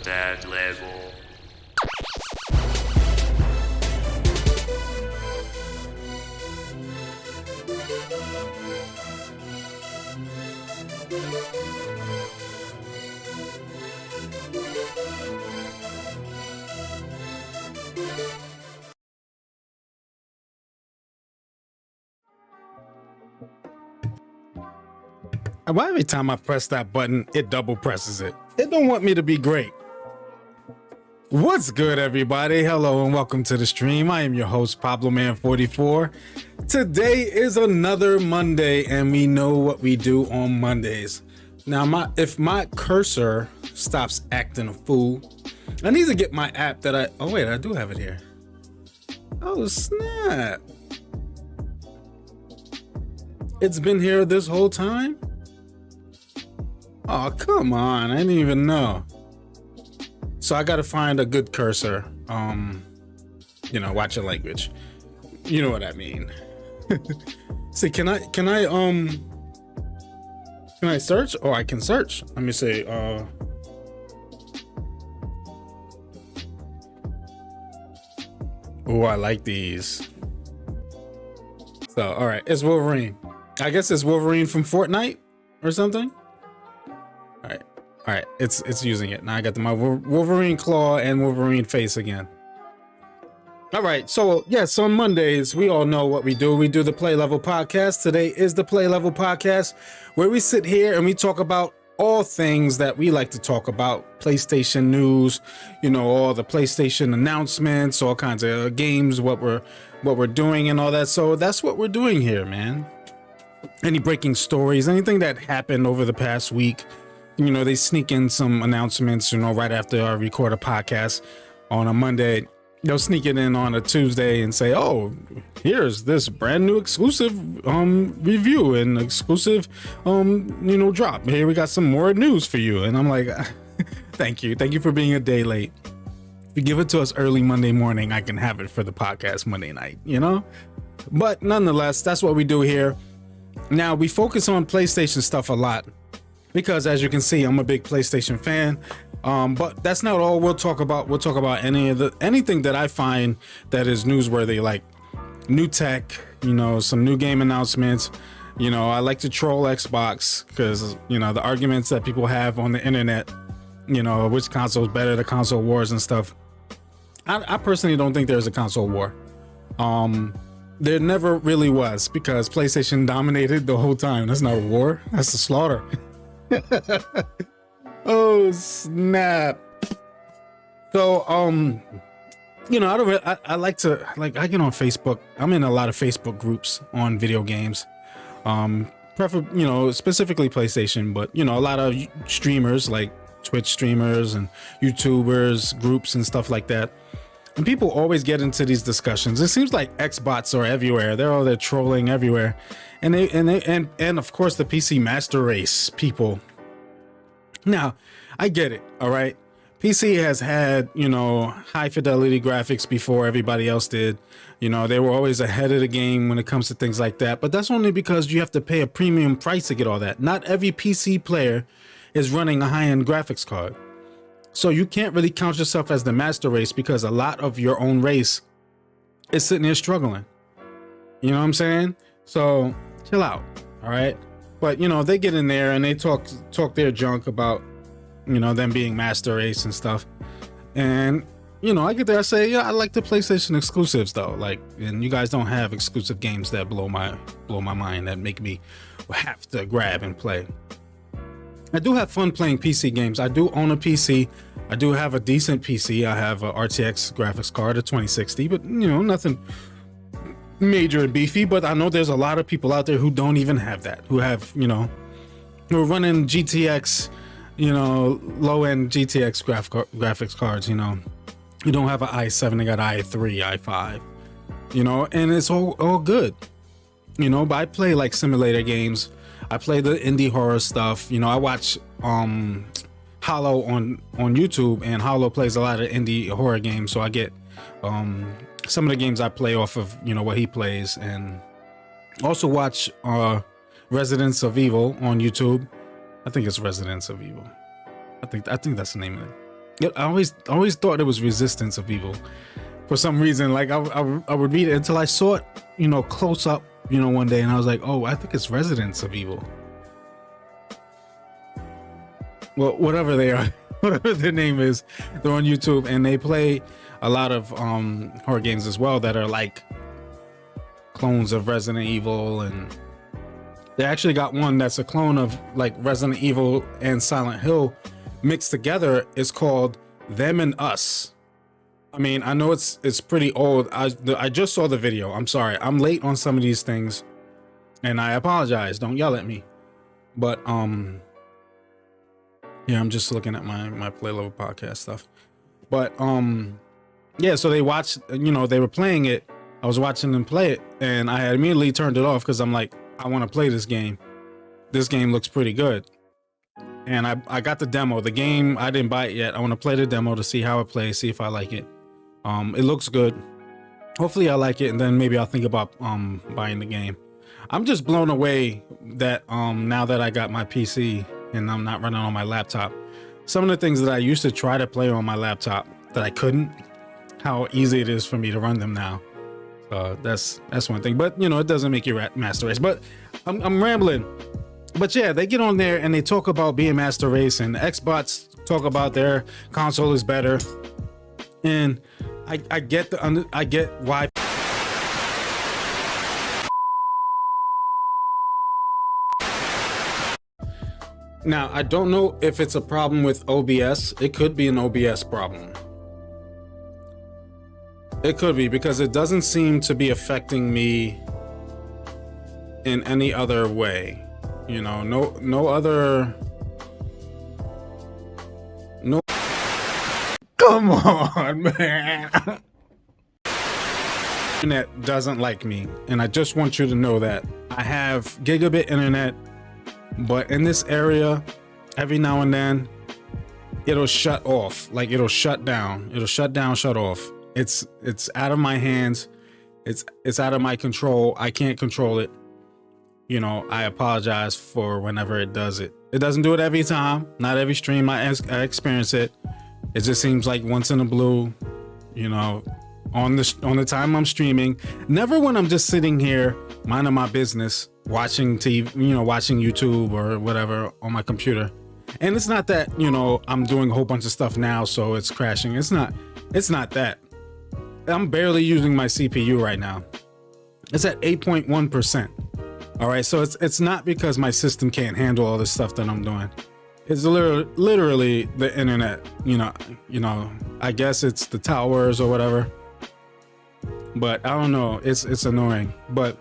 that level. Why every time I press that button, it double presses it? It don't want me to be great. What's good, everybody? Hello and welcome to the stream. I am your host, Pablo Man 44. Today is another Monday, and we know what we do on Mondays. Now, if my cursor stops acting a fool, I need to get my app that I do have it here. Oh, snap. It's been here this whole time? Oh, come on. I didn't even know. So I gotta find a good cursor. Watch your language. You know what I mean. See, can I search? Oh, I can search. Let me see. Oh, I like these. So, all right, it's Wolverine. I guess it's Wolverine from Fortnite or something. All right, it's using it. Now I got my Wolverine claw and Wolverine face again. All right, so yes, on Mondays, we all know what we do. We do the Play Level Podcast. Today is the Play Level Podcast, where we sit here and we talk about all things that we like to talk about. PlayStation news, all the PlayStation announcements, all kinds of games, what we're doing and all that. So that's what we're doing here, man. Any breaking stories, anything that happened over the past week. They sneak in some announcements, right after I record a podcast on a Monday. They'll sneak it in on a Tuesday and say, oh, here's this brand new exclusive review and exclusive drop. Here we got some more news for you. And I'm like, thank you for being a day late. If you give it to us early Monday morning, I can have it for the podcast Monday night, But nonetheless, that's what we do here. Now, we focus on PlayStation stuff a lot, because as you can see, I'm a big PlayStation fan. But that's not all we'll talk about. We'll talk about anything that I find that is newsworthy, like new tech, some new game announcements. I like to troll Xbox because, the arguments that people have on the internet, which console is better, the console wars and stuff. I personally don't think there's a console war. There never really was, because PlayStation dominated the whole time. That's not a war. That's a slaughter. Oh snap. So I like to I get on Facebook. I'm in a lot of Facebook groups on video games, specifically PlayStation, but a lot of streamers, like Twitch streamers and YouTubers groups and stuff like that. And people always get into these discussions. It seems like Xbots are everywhere. They're trolling everywhere. And of course the PC master race people. Now, I get it, all right? PC has had, high fidelity graphics before everybody else did. They were always ahead of the game when it comes to things like that. But that's only because you have to pay a premium price to get all that. Not every PC player is running a high-end graphics card. So you can't really count yourself as the master race, because a lot of your own race is sitting here struggling. You know what I'm saying? So chill out, all right? But they get in there and they talk their junk about them being master race and stuff. And I get there, I say, yeah, I like the PlayStation exclusives though. And you guys don't have exclusive games that blow my mind, that make me have to grab and play. I do have fun playing PC games. I do own a PC. I do have a decent PC. I have a RTX graphics card, a 2060, but nothing major and beefy. But I know there's a lot of people out there who don't even have that, who have, who are running GTX, low-end GTX graphics cards, You don't have an i7, they got i3, i5, and it's all good, but I play like simulator games. I play the indie horror stuff. I watch Hollow on YouTube, and Hollow plays a lot of indie horror games, so I get some of the games I play off of what he plays. And also watch Residents of Evil on YouTube. I think it's Residents of Evil. I think that's the name of it. I always thought it was Resistance of Evil for some reason. Like I would read it until I saw it, close up, one day, and I was like, oh, I think it's Residents of Evil. Well, whatever they are, whatever their name is, they're on YouTube, and they play a lot of horror games as well that are like clones of Resident Evil, and they actually got one that's a clone of like Resident Evil and Silent Hill mixed together. It's called Them and Us. I mean, I know it's pretty old. I just saw the video. I'm sorry, I'm late on some of these things, and I apologize. Don't yell at me. But yeah, I'm just looking at my Play Level podcast stuff. But yeah, so they watched, they were playing it. I was watching them play it, and I had immediately turned it off because I'm like, I want to play this game. This game looks pretty good. And I got the demo. The game, I didn't buy it yet. I want to play the demo to see how it plays, see if I like it. It looks good. Hopefully I like it, and then maybe I'll think about buying the game. I'm just blown away that now that I got my PC and I'm not running on my laptop, some of the things that I used to try to play on my laptop that I couldn't, how easy it is for me to run them now. That's one thing, but it doesn't make you master race. But I'm rambling. But yeah, they get on there and they talk about being master race, and Xbox talk about their console is better. And I get why. Now, I don't know if it's a problem with OBS. It could be an OBS problem. It could be, because it doesn't seem to be affecting me in any other way. No other. No. Come on, man. Internet doesn't like me, and I just want you to know that. I have gigabit internet, but in this area, every now and then, it'll shut off. Like, it'll shut down. It'll shut down, shut off. It's out of my hands. It's out of my control. I can't control it. I apologize for whenever it does it. It doesn't do it every time. Not every stream I experience it. It just seems like once in a blue, on the time I'm streaming. Never when I'm just sitting here minding my business, watching TV, watching YouTube or whatever on my computer. And it's not that, I'm doing a whole bunch of stuff now, so it's crashing. It's not that. I'm barely using my CPU right now. It's at 8.1%. All right, so it's not because my system can't handle all this stuff that I'm doing. It's literally the internet. I guess it's the towers or whatever. But I don't know. It's annoying. But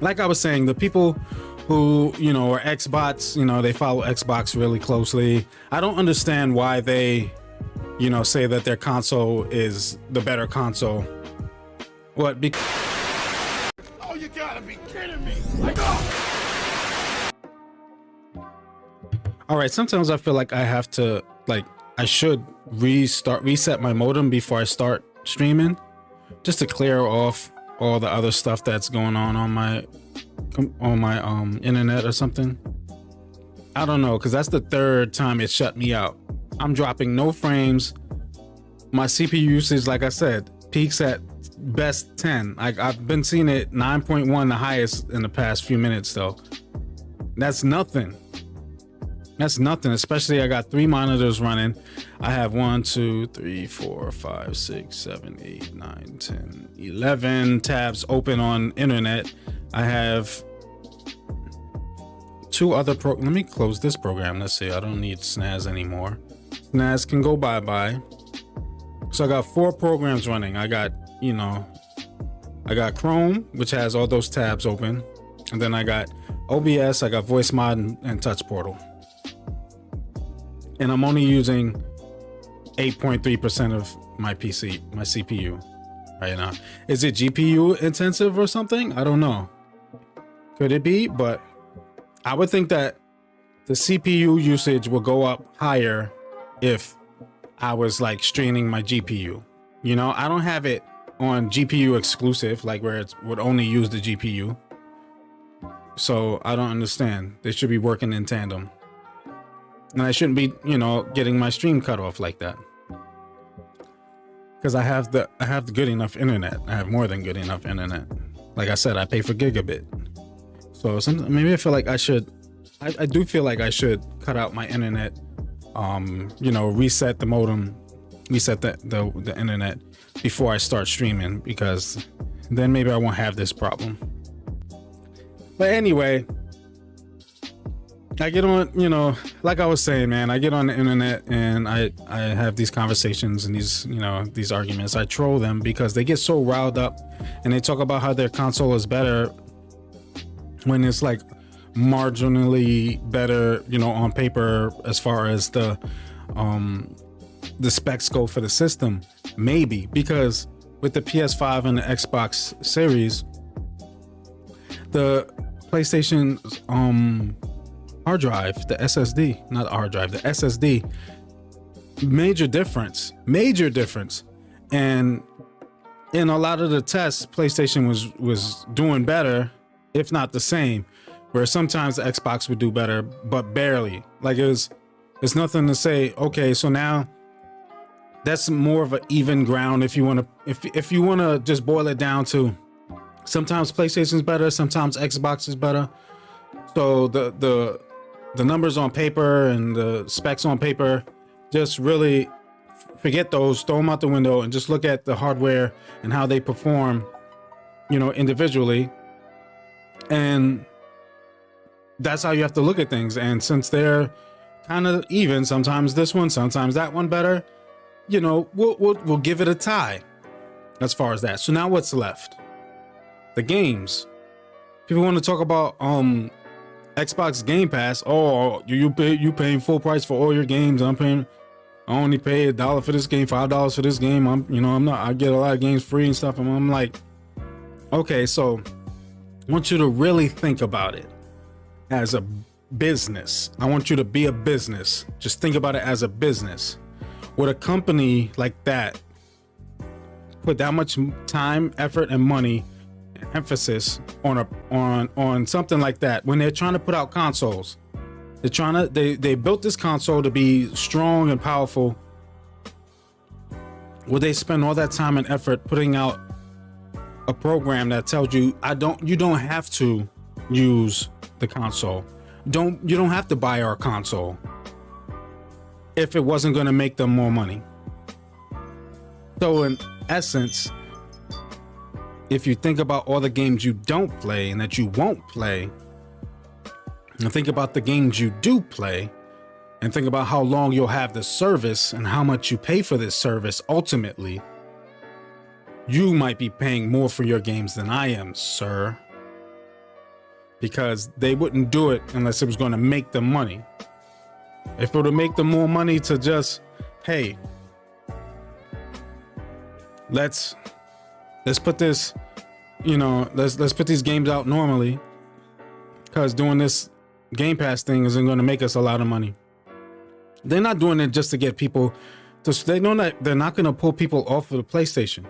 like I was saying, the people who are Xbots, they follow Xbox really closely. I don't understand why they say that their console is the better console. What? Oh, you gotta be kidding me! All right, sometimes I feel like I have to, I should reset my modem before I start streaming, just to clear off all the other stuff that's going on my internet or something. I don't know, because that's the third time it shut me out. I'm dropping no frames. My CPU usage, like I said, peaks at best 10. I've been seeing it 9.1, the highest in the past few minutes though. That's nothing. That's nothing, especially I got 3 monitors running. I have 1, 2, 3, 4, 5, 6, 7, 8, 9, 10, 11 tabs open on internet. I have 2 other let me close this program. Let's see, I don't need Snaz anymore. Snaz can go bye-bye. So I got 4 programs running. I got, I got Chrome, which has all those tabs open. And then I got OBS, I got Voice Mod and Touch Portal. And I'm only using 8.3% of my CPU right now. Is it GPU intensive or something? I don't know. Could it be? But I would think that the CPU usage will go up higher if I was streaming my GPU. I don't have it on GPU exclusive, where it would only use the GPU. So I don't understand. They should be working in tandem. And I shouldn't be, getting my stream cut off like that. Because I have the good enough internet. I have more than good enough internet. Like I said, I pay for gigabit. So maybe I feel like I should. I do feel like I should cut out my internet. Reset the modem, reset the internet before I start streaming, because then maybe I won't have this problem. But anyway, I get on, like I was saying, man, I get on the internet and I have these conversations and these arguments. I troll them because they get so riled up and they talk about how their console is better when it's like marginally better, on paper, as far as the specs go for the system. Maybe because with the PS5 and the Xbox Series, the PlayStation's hard drive, the SSD, not hard drive, the SSD, major difference. And in a lot of the tests, PlayStation was doing better, if not the same, where sometimes the Xbox would do better, but barely. Like it's nothing to say, okay, so now that's more of an even ground. If you want to just boil it down to, sometimes PlayStation's better, sometimes Xbox is better. So the numbers on paper and the specs on paper, just really forget those, throw them out the window, and just look at the hardware and how they perform, individually. And that's how you have to look at things. And since they're kind of even, sometimes this one, sometimes that one better, we'll give it a tie as far as that. So now what's left? The games. People want to talk about Xbox Game Pass. Oh, you paying full price for all your games. I only pay $1 for this game, $5 for this game. I get a lot of games free and stuff. And I'm like, okay, so I want you to really think about it as a business. I want you to be a business. Just think about it as a business. Would a company like that put that much time, effort, and money, emphasis on something like that when they're trying to put out consoles? They built this console to be strong and powerful. Would they spend all that time and effort putting out a program that tells you you don't have to use the console? You don't have to buy our console if it wasn't going to make them more money. So in essence, if you think about all the games you don't play and that you won't play, and think about the games you do play, and think about how long you'll have the service and how much you pay for this service, ultimately, you might be paying more for your games than I am, sir. Because they wouldn't do it unless it was going to make them money. If it would make them more money to just, hey, let's put this, let's put these games out normally, because doing this Game Pass thing isn't going to make us a lot of money. They're not doing it just to get people they know that they're not going to pull people off of the PlayStation.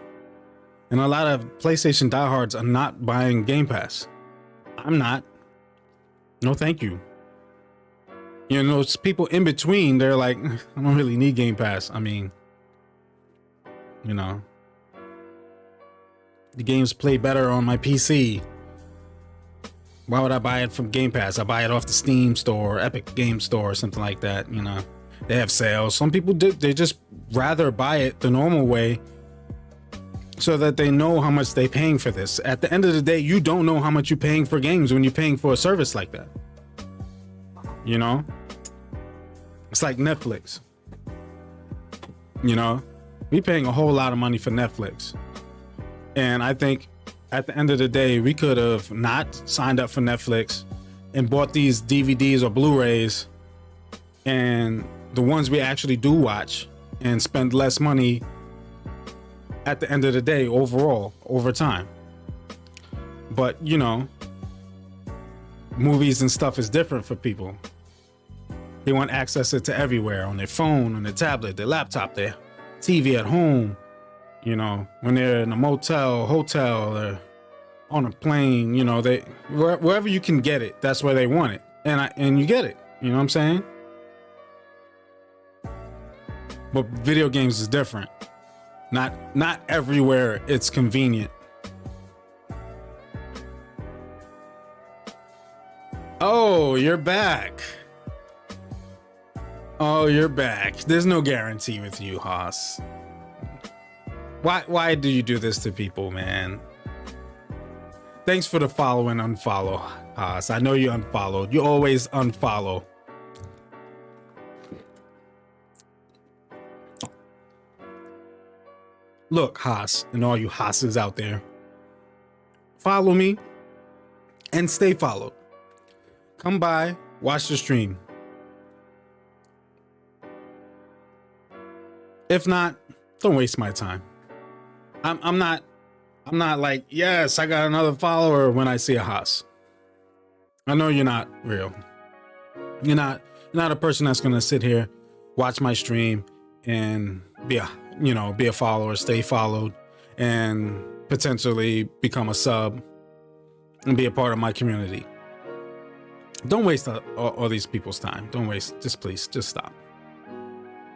And a lot of PlayStation diehards are not buying Game Pass. I'm not. No, thank you. It's people in between. They're like, I don't really need Game Pass. I mean, the games play better on my PC. Why would I buy it from Game Pass? I buy it off the Steam store, Epic Game Store, or something like that. They have sales. Some people they just rather buy it the normal way, so that they know how much they're paying for this. At the end of the day, you don't know how much you're paying for games when you're paying for a service like that. It's like Netflix. We paying a whole lot of money for Netflix. And I think at the end of the day, we could have not signed up for Netflix and bought these DVDs or Blu-rays, and the ones we actually do watch, and spend less money at the end of the day overall, over time. But movies and stuff is different for people. They want access to everywhere, on their phone, on their tablet, their laptop, their TV at home. When they're in a motel, hotel, or on a plane, wherever you can get it, that's where they want it. And you get it. You know what I'm saying? But video games is different. Not everywhere it's convenient. Oh, you're back. Oh, you're back. There's no guarantee with you, Haas. Why do you do this to people, man? Thanks for the follow and unfollow, Haas. I know you unfollowed. You always unfollow. Look, Haas, and all you Haas's out there, follow me and stay followed. Come by, watch the stream. If not, don't waste my time. I'm not like, yes, I got another follower when I see a Haas. I know you're not real. You're not a person that's gonna sit here, watch my stream, and be a follower, stay followed, and potentially become a sub and be a part of my community. Don't waste all these people's time. Don't waste. Please, stop.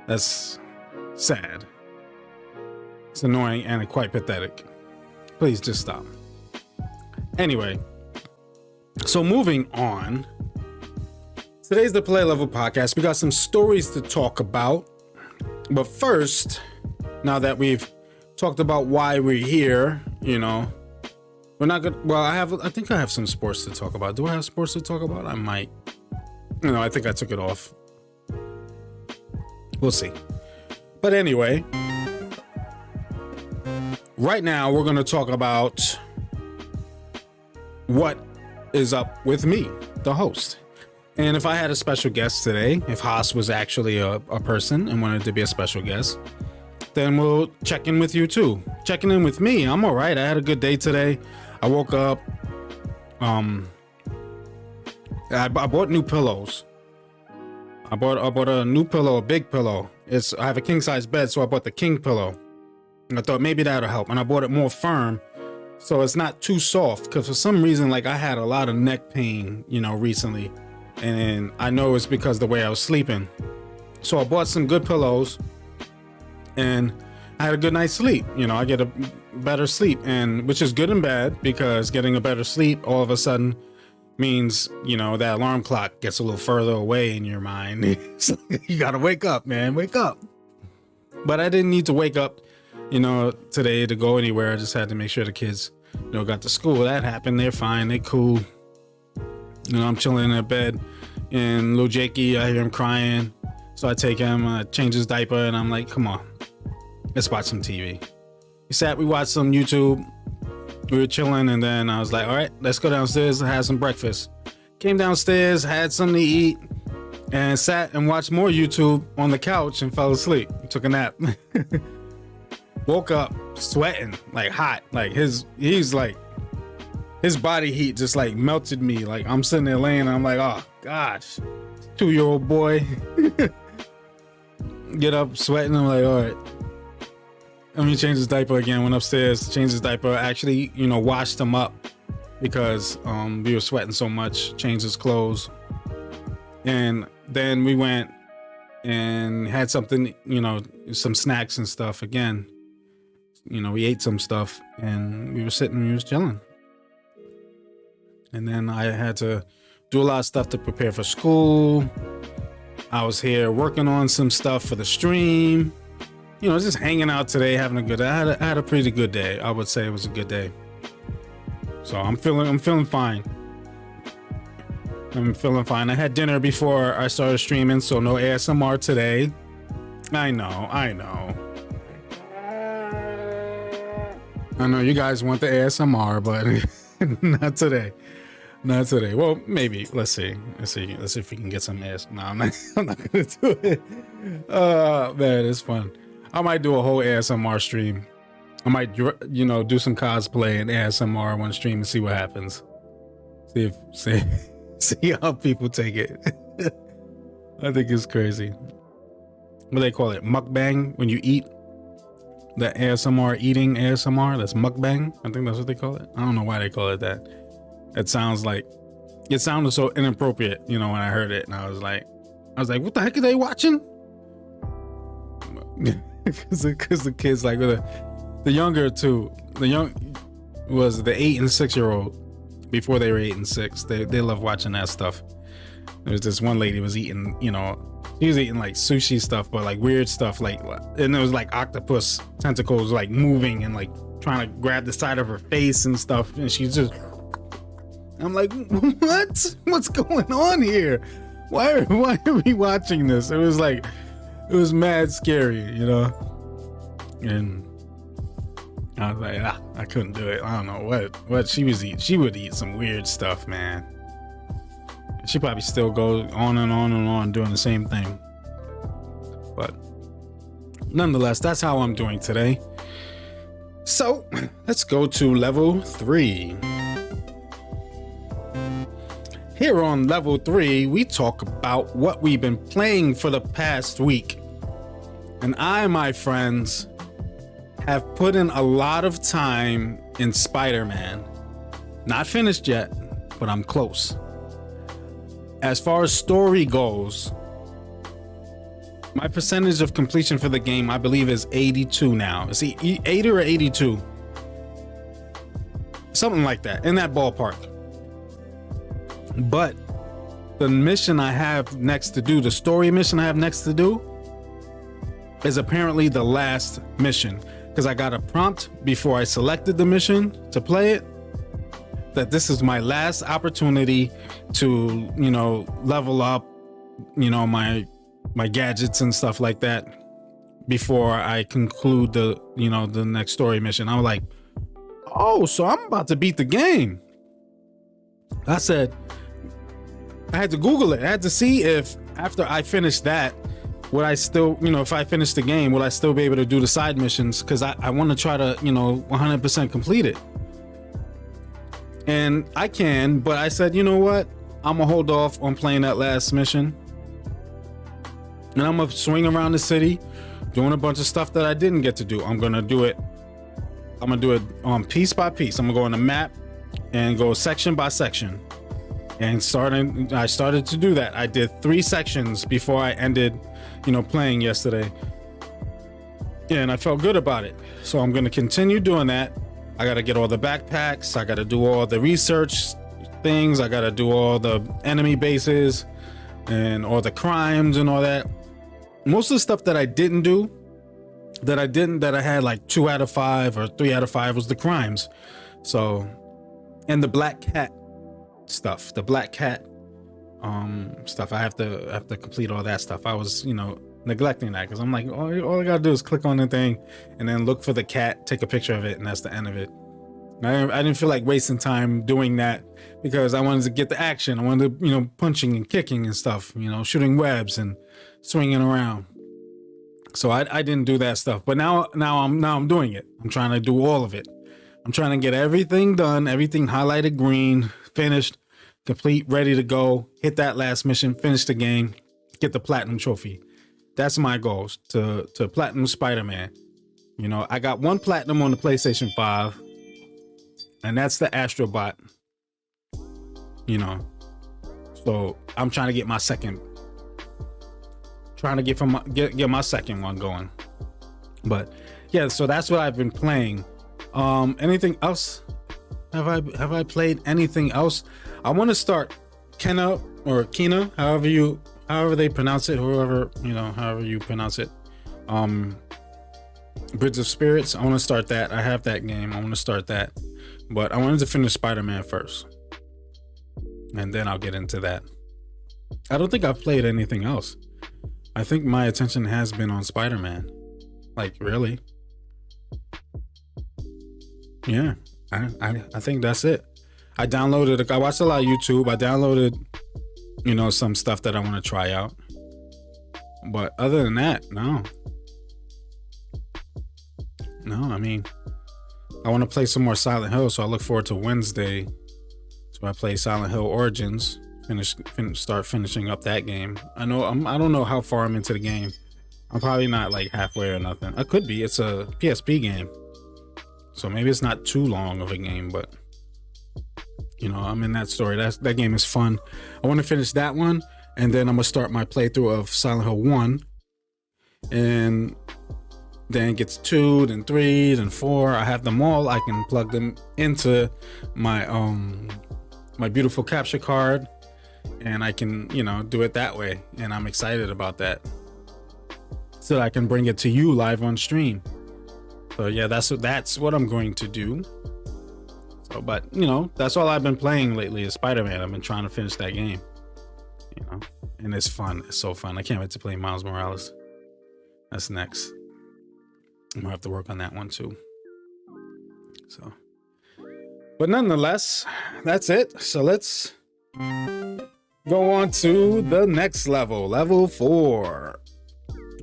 That's sad. It's annoying and quite pathetic. Please just stop. Anyway, so moving on. Today's the Play Level Podcast. We got some stories to talk about. But first, now that we've talked about why we're here, we're not good. Well, I think I have some sports to talk about. Do I have sports to talk about? I might. I think I took it off. We'll see. But anyway, right now we're going to talk about what is up with me, the host. And if I had a special guest today, if Haas was actually a person and wanted to be a special guest, then we'll check in with you too. Checking in with me, I'm all right. I had a good day today. I woke up. I bought new pillows. I bought a new pillow, a big pillow. I have a king size bed, so I bought the king pillow. And I thought maybe that'll help. And I bought it more firm, so it's not too soft. Because for some reason, I had a lot of neck pain, recently. And I know it's because the way I was sleeping. So I bought some good pillows and I had a good night's sleep. I get a better sleep, and which is good and bad, because getting a better sleep all of a sudden means, that alarm clock gets a little further away in your mind. So you got to wake up, man, wake up. But I didn't need to wake up, today to go anywhere. I just had to make sure the kids, got to school. That happened. They're fine. They're cool. I'm chilling in their bed, and little Jakey, I hear him crying. So I take him, change his diaper, and I'm like, come on, let's watch some TV. We watched some YouTube. We were chilling, and then I was like, all right, let's go downstairs and have some breakfast. Came downstairs, had something to eat, and sat and watched more YouTube on the couch and fell asleep. Took a nap. Woke up sweating, hot. His body heat just melted me. I'm sitting there laying and I'm like, oh gosh, 2-year-old boy. Get up sweating. I'm like, all right, let me change his diaper again. Went upstairs, changed his diaper. Actually, washed him up because we were sweating so much. Changed his clothes, and then we went and had something, some snacks and stuff. Again, we ate some stuff, and we were chilling. And then I had to do a lot of stuff to prepare for school. I was here working on some stuff for the stream. Just hanging out today, having a good day. I had a pretty good day. I would say it was a good day. So I'm feeling fine. I'm feeling fine. I had dinner before I started streaming, so no ASMR today. I know. I know you guys want the ASMR, but not today. Not today. Well, maybe. Let's see if we can get some ASMR. No, I'm not gonna do it. Man, it's fun. I might do a whole ASMR stream. I might, do some cosplay and ASMR one stream and see what happens. See how people take it. I think it's crazy. What do they call it? Mukbang, when you eat. The ASMR, eating ASMR, that's mukbang. I think that's what they call it. I don't know why they call it that. It sounded so inappropriate, when I heard it, and I was like, what the heck are they watching? because the kids like the younger two, was the 8 and 6 year old. Before they were 8 and 6, they love watching that stuff. There's this one lady was eating, she was eating like sushi stuff, but like weird stuff, and it was like octopus tentacles like moving and like trying to grab the side of her face and stuff, and she's just, I'm like, what's going on here? Why are we watching this? It was mad scary, and I was like, I couldn't do it. I don't know what she was eating. She would eat some weird stuff, man. She probably still goes on and on and on doing the same thing. But nonetheless, that's how I'm doing today. So let's go to level 3. Here on level 3, we talk about what we've been playing for the past week. And I, my friends, have put in a lot of time in Spider-Man. Not finished yet, but I'm close. As far as story goes, my percentage of completion for the game, I believe, is 82 now. Is it 80 or 82? Something like that, in that ballpark. But the mission I have next to do, the story mission I have next to do, is apparently the last mission. Because I got a prompt before I selected the mission to play it, that this is my last opportunity to, level up, my gadgets and stuff like that before I conclude the next story mission. I'm like, oh, so I'm about to beat the game. I said, I had to Google it. I had to see if after I finished that, would I still, if I finish the game, will I still be able to do the side missions? Because I want to try to, 100% complete it. And I can, but I said, you know what? I'm going to hold off on playing that last mission. And I'm going to swing around the city doing a bunch of stuff that I didn't get to do. I'm going to do it piece by piece. I'm going to go on the map and go section by section. And I started to do that. I did 3 sections before I ended, playing yesterday. And I felt good about it. So I'm going to continue doing that. I got to get all the backpacks. I got to do all the research things. I got to do all the enemy bases and all the crimes and all that. Most of the stuff that I didn't do, that I had like 2 out of 5 or 3 out of 5 was the crimes. So, and the black cat stuff, stuff. I have to complete all that stuff. I was, neglecting that because I'm like, all I gotta do is click on the thing and then look for the cat, take a picture of it, and that's the end of it. I didn't feel like wasting time doing that because I wanted to get the action. I wanted to, punching and kicking and stuff, shooting webs and swinging around. So I didn't do that stuff. But now I'm doing it. I'm trying to do all of it. I'm trying to get everything done, everything highlighted green, finished, complete, ready to go, hit that last mission, finish the game, get the platinum trophy. That's my goals, to platinum Spider-Man. I got 1 platinum on the PlayStation 5, and that's the Astrobot. So I'm trying to get my second, get my second one going. But yeah, so that's what I've been playing. Anything else? Have I played anything else? I want to start Kena or Kena, however they pronounce it, however you pronounce it. Bridge of Spirits. I want to start that. I have that game. I want to start that, but I wanted to finish Spider-Man first, and then I'll get into that. I don't think I've played anything else. I think my attention has been on Spider-Man. Like, really? Yeah, I think that's it. I watched a lot of YouTube. I downloaded, some stuff that I want to try out. But other than that, no. I mean, I want to play some more Silent Hill, so I look forward to Wednesday. So I play Silent Hill Origins, start finishing up that game. I don't know how far I'm into the game. I'm probably not like halfway or nothing. I could be. It's a PSP game, so maybe it's not too long of a game, but I'm in that story. That game is fun. I want to finish that one, and then I'm gonna start my playthrough of Silent Hill 1. And then it gets 2, then 3, then 4. I have them all. I can plug them into my my beautiful capture card, and I can, you know, do it that way. And I'm excited about that, so that I can bring it to you live on stream. So yeah, that's what I'm going to do. So, but you know, that's all I've been playing lately is Spider-Man. I've been trying to finish that game, you know, and it's fun. It's so fun. I can't wait to play Miles Morales. That's next. I'm gonna have to work on that one too. So, but nonetheless, that's it. So let's go on to the next level, level 4.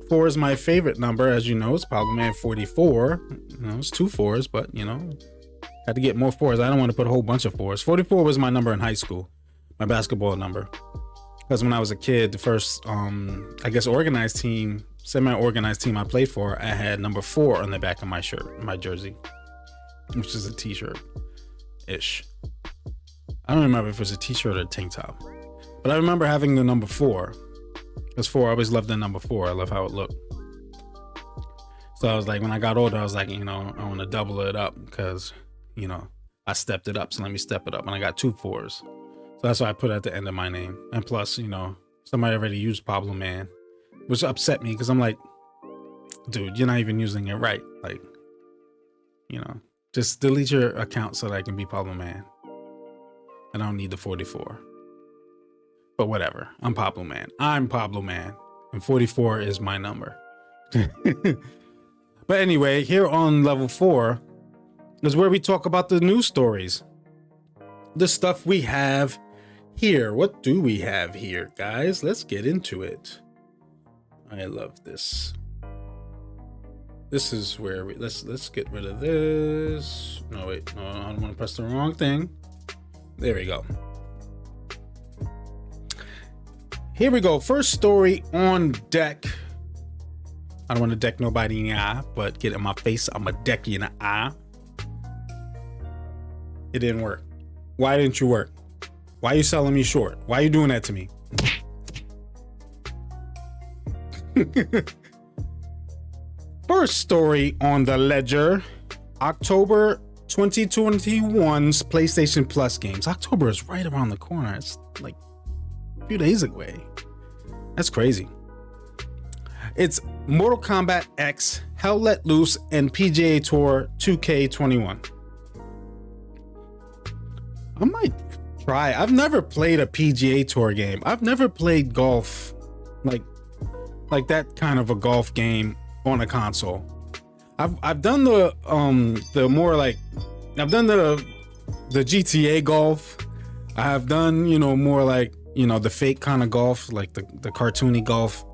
4 is my favorite number, as you know. It's Pablo Man 44. You know, it's 2 4s, but you know, had to get more 4s. I don't want to put a whole bunch of 4s. 44 was my number in high school, my basketball number. Because when I was a kid, the first, I guess, organized team, semi-organized team I played for, I had number 4 on the back of my shirt, my jersey, which is a t-shirt-ish. I don't remember if it was a t-shirt or a tank top, but I remember having the number 4. Because 4, I always loved the number 4. I love how it looked. So I was like, when I got older, I was like, you know, I want to double it up because, you know, I stepped it up. So let me step it up. And I got 2 4s. So that's why I put it at the end of my name. And plus, you know, somebody already used Pablo Man, which upset me because I'm like, dude, you're not even using it right. Like, you know, just delete your account so that I can be Pablo Man. I don't need the 44. But whatever, I'm Pablo Man. I'm Pablo Man, and 44 is my number. But anyway, here on level 4 is where we talk about the news stories. The stuff we have here. What do we have here, guys? Let's get into it. I love this. This is where we let's get rid of this. No, wait, no, I don't want to press the wrong thing. There we go. Here we go. First story on deck. I don't want to deck nobody in the eye, but get in my face, I'm going to deck you in the eye. It didn't work. Why didn't you work? Why are you selling me short? Why are you doing that to me? First story on the ledger. October 2021's PlayStation Plus games. October is right around the corner. It's like few days away. That's crazy. It's Mortal Kombat X, Hell Let Loose, and PGA Tour 2K21. I might try. I've never played a PGA Tour game. I've never played golf, like that kind of a golf game on a console. I've done the more like, I've done the GTA golf. I have done, you know, more like, you know, the fake kind of golf, like the cartoony golf.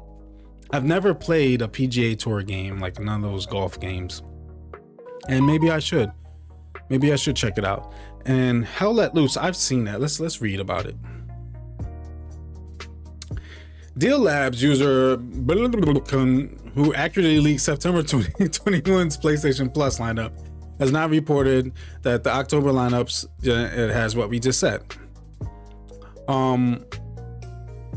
I've never played a PGA Tour game, like none of those golf games. And maybe I should check it out. And Hell Let Loose, I've seen that. Let's read about it. Deal Labs user who accurately leaked September 2021's PlayStation Plus lineup has now reported that the October lineups, it has what we just said.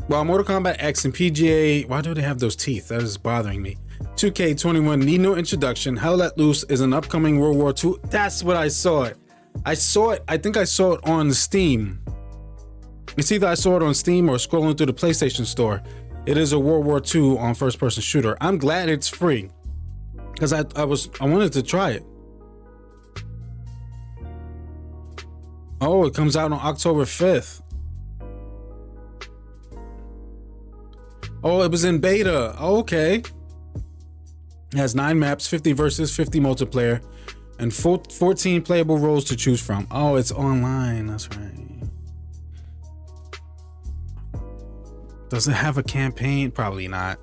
While Mortal Kombat X and PGA, why do they have those teeth? That is bothering me. 2K21 need no introduction. Hell Let Loose is an upcoming World War II. That's what I saw it. I think I saw it on Steam. It's either I saw it on Steam or scrolling through the PlayStation store. It is a World War II on first-person shooter. I'm glad it's free because I wanted to try it. Oh, it comes out on October 5th. Oh, it was in beta. Oh, okay. It has 9 maps, 50 versus 50 multiplayer, and 14 playable roles to choose from. Oh, it's online. That's right. Does it have a campaign? Probably not.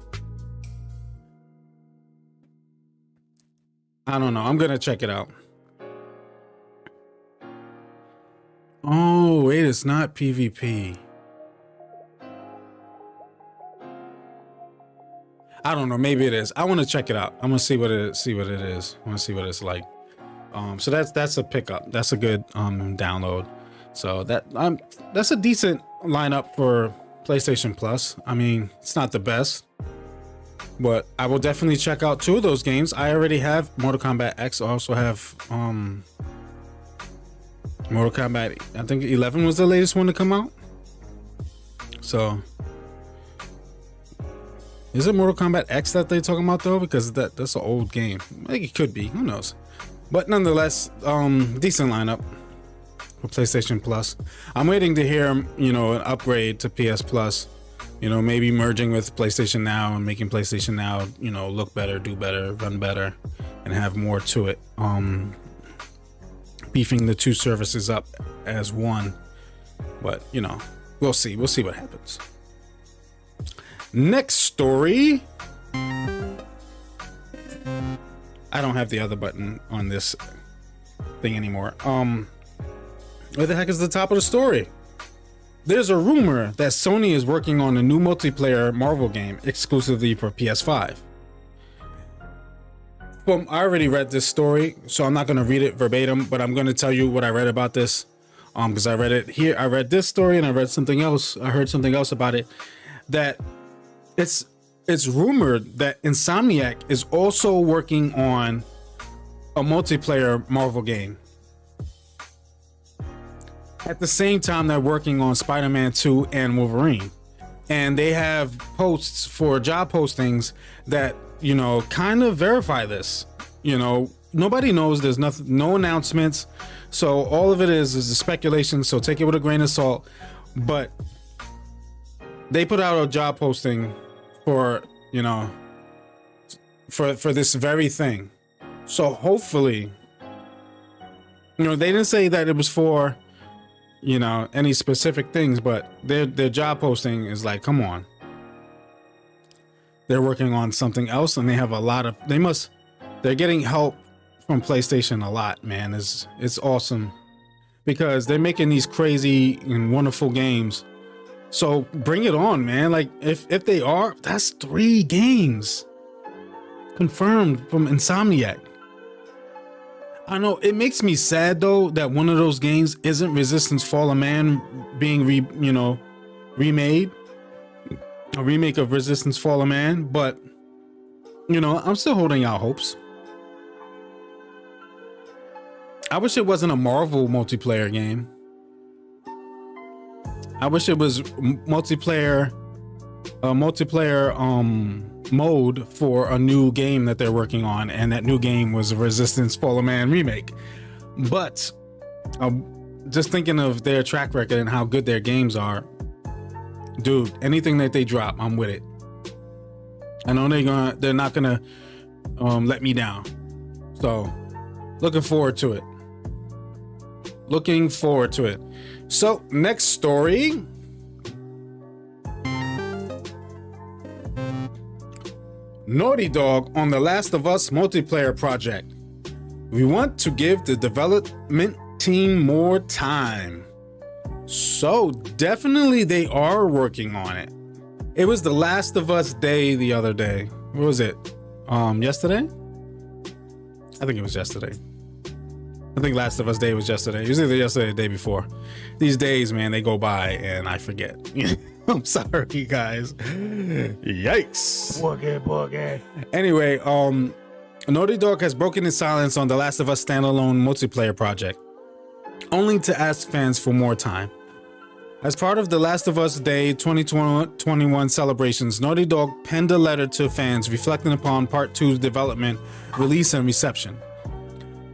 I don't know. I'm gonna check it out. Oh, wait, it's not PvP. I don't know. Maybe it is. I want to check it out. I'm gonna see what it is. I want to see what it's like. So that's a pickup. That's a good download. So that's a decent lineup for PlayStation Plus. I mean, it's not the best, But I will definitely check out 2 of those games. I already have Mortal Kombat X. I also have Mortal Kombat, I think 11 was the latest one to come out. So is it Mortal Kombat X that they're talking about though? Because that's an old game. I think it could be, who knows? But nonetheless, decent lineup for PlayStation Plus. I'm waiting to hear, you know, an upgrade to PS Plus. You know, maybe merging with PlayStation Now and making PlayStation Now, you know, look better, do better, run better, and have more to it. Beefing the 2 services up as one. But, you know, we'll see. We'll see what happens. Next story. I don't have the other button on this thing anymore. Where the heck is the top of the story? There's a rumor that Sony is working on a new multiplayer Marvel game exclusively for PS5. Well, I already read this story, so I'm not going to read it verbatim, but I'm going to tell you what I read about this. Because I read it here. I read this story and I read something else. I heard something else about it. That it's rumored that Insomniac is also working on a multiplayer Marvel game. At the same time, they're working on Spider-Man 2 and Wolverine. And they have posts for job postings that, you know, kind of verify this. You know, nobody knows. There's nothing, no announcements. So all of it is a speculation. So take it with a grain of salt. But they put out a job posting for, you know, for this very thing. So hopefully, you know, they didn't say that it was for, you know, any specific things, but their job posting is like, come on. They're working on something else, and they have a lot of, they're getting help from PlayStation a lot, man. It's awesome because they're making these crazy and wonderful games. So bring it on, man. Like if they are, that's 3 games confirmed from Insomniac. I know it makes me sad though that one of those games isn't Resistance Fall of Man being remade, a remake of Resistance Fall of Man, but you know, I'm still holding out hopes. I wish it wasn't a Marvel multiplayer game. I wish it was multiplayer mode for a new game that they're working on, and that new game was a Resistance Fall of Man remake. But just thinking of their track record and how good their games are, dude, anything that they drop, I'm with it. I know they're not gonna let me down. So looking forward to it. So next story. Naughty Dog on The Last of Us multiplayer project. We want to give the development team more time. So definitely they are working on it. It was The Last of Us Day the other day. What was it? Yesterday? I think it was yesterday. I think Last of Us Day was yesterday. It was either yesterday or the day before. These days, man, they go by and I forget. I'm sorry, guys. Yikes. Boogie. Anyway, Naughty Dog has broken its silence on The Last of Us standalone multiplayer project, only to ask fans for more time. As part of The Last of Us Day 2021 celebrations, Naughty Dog penned a letter to fans reflecting upon Part 2's development, release, and reception.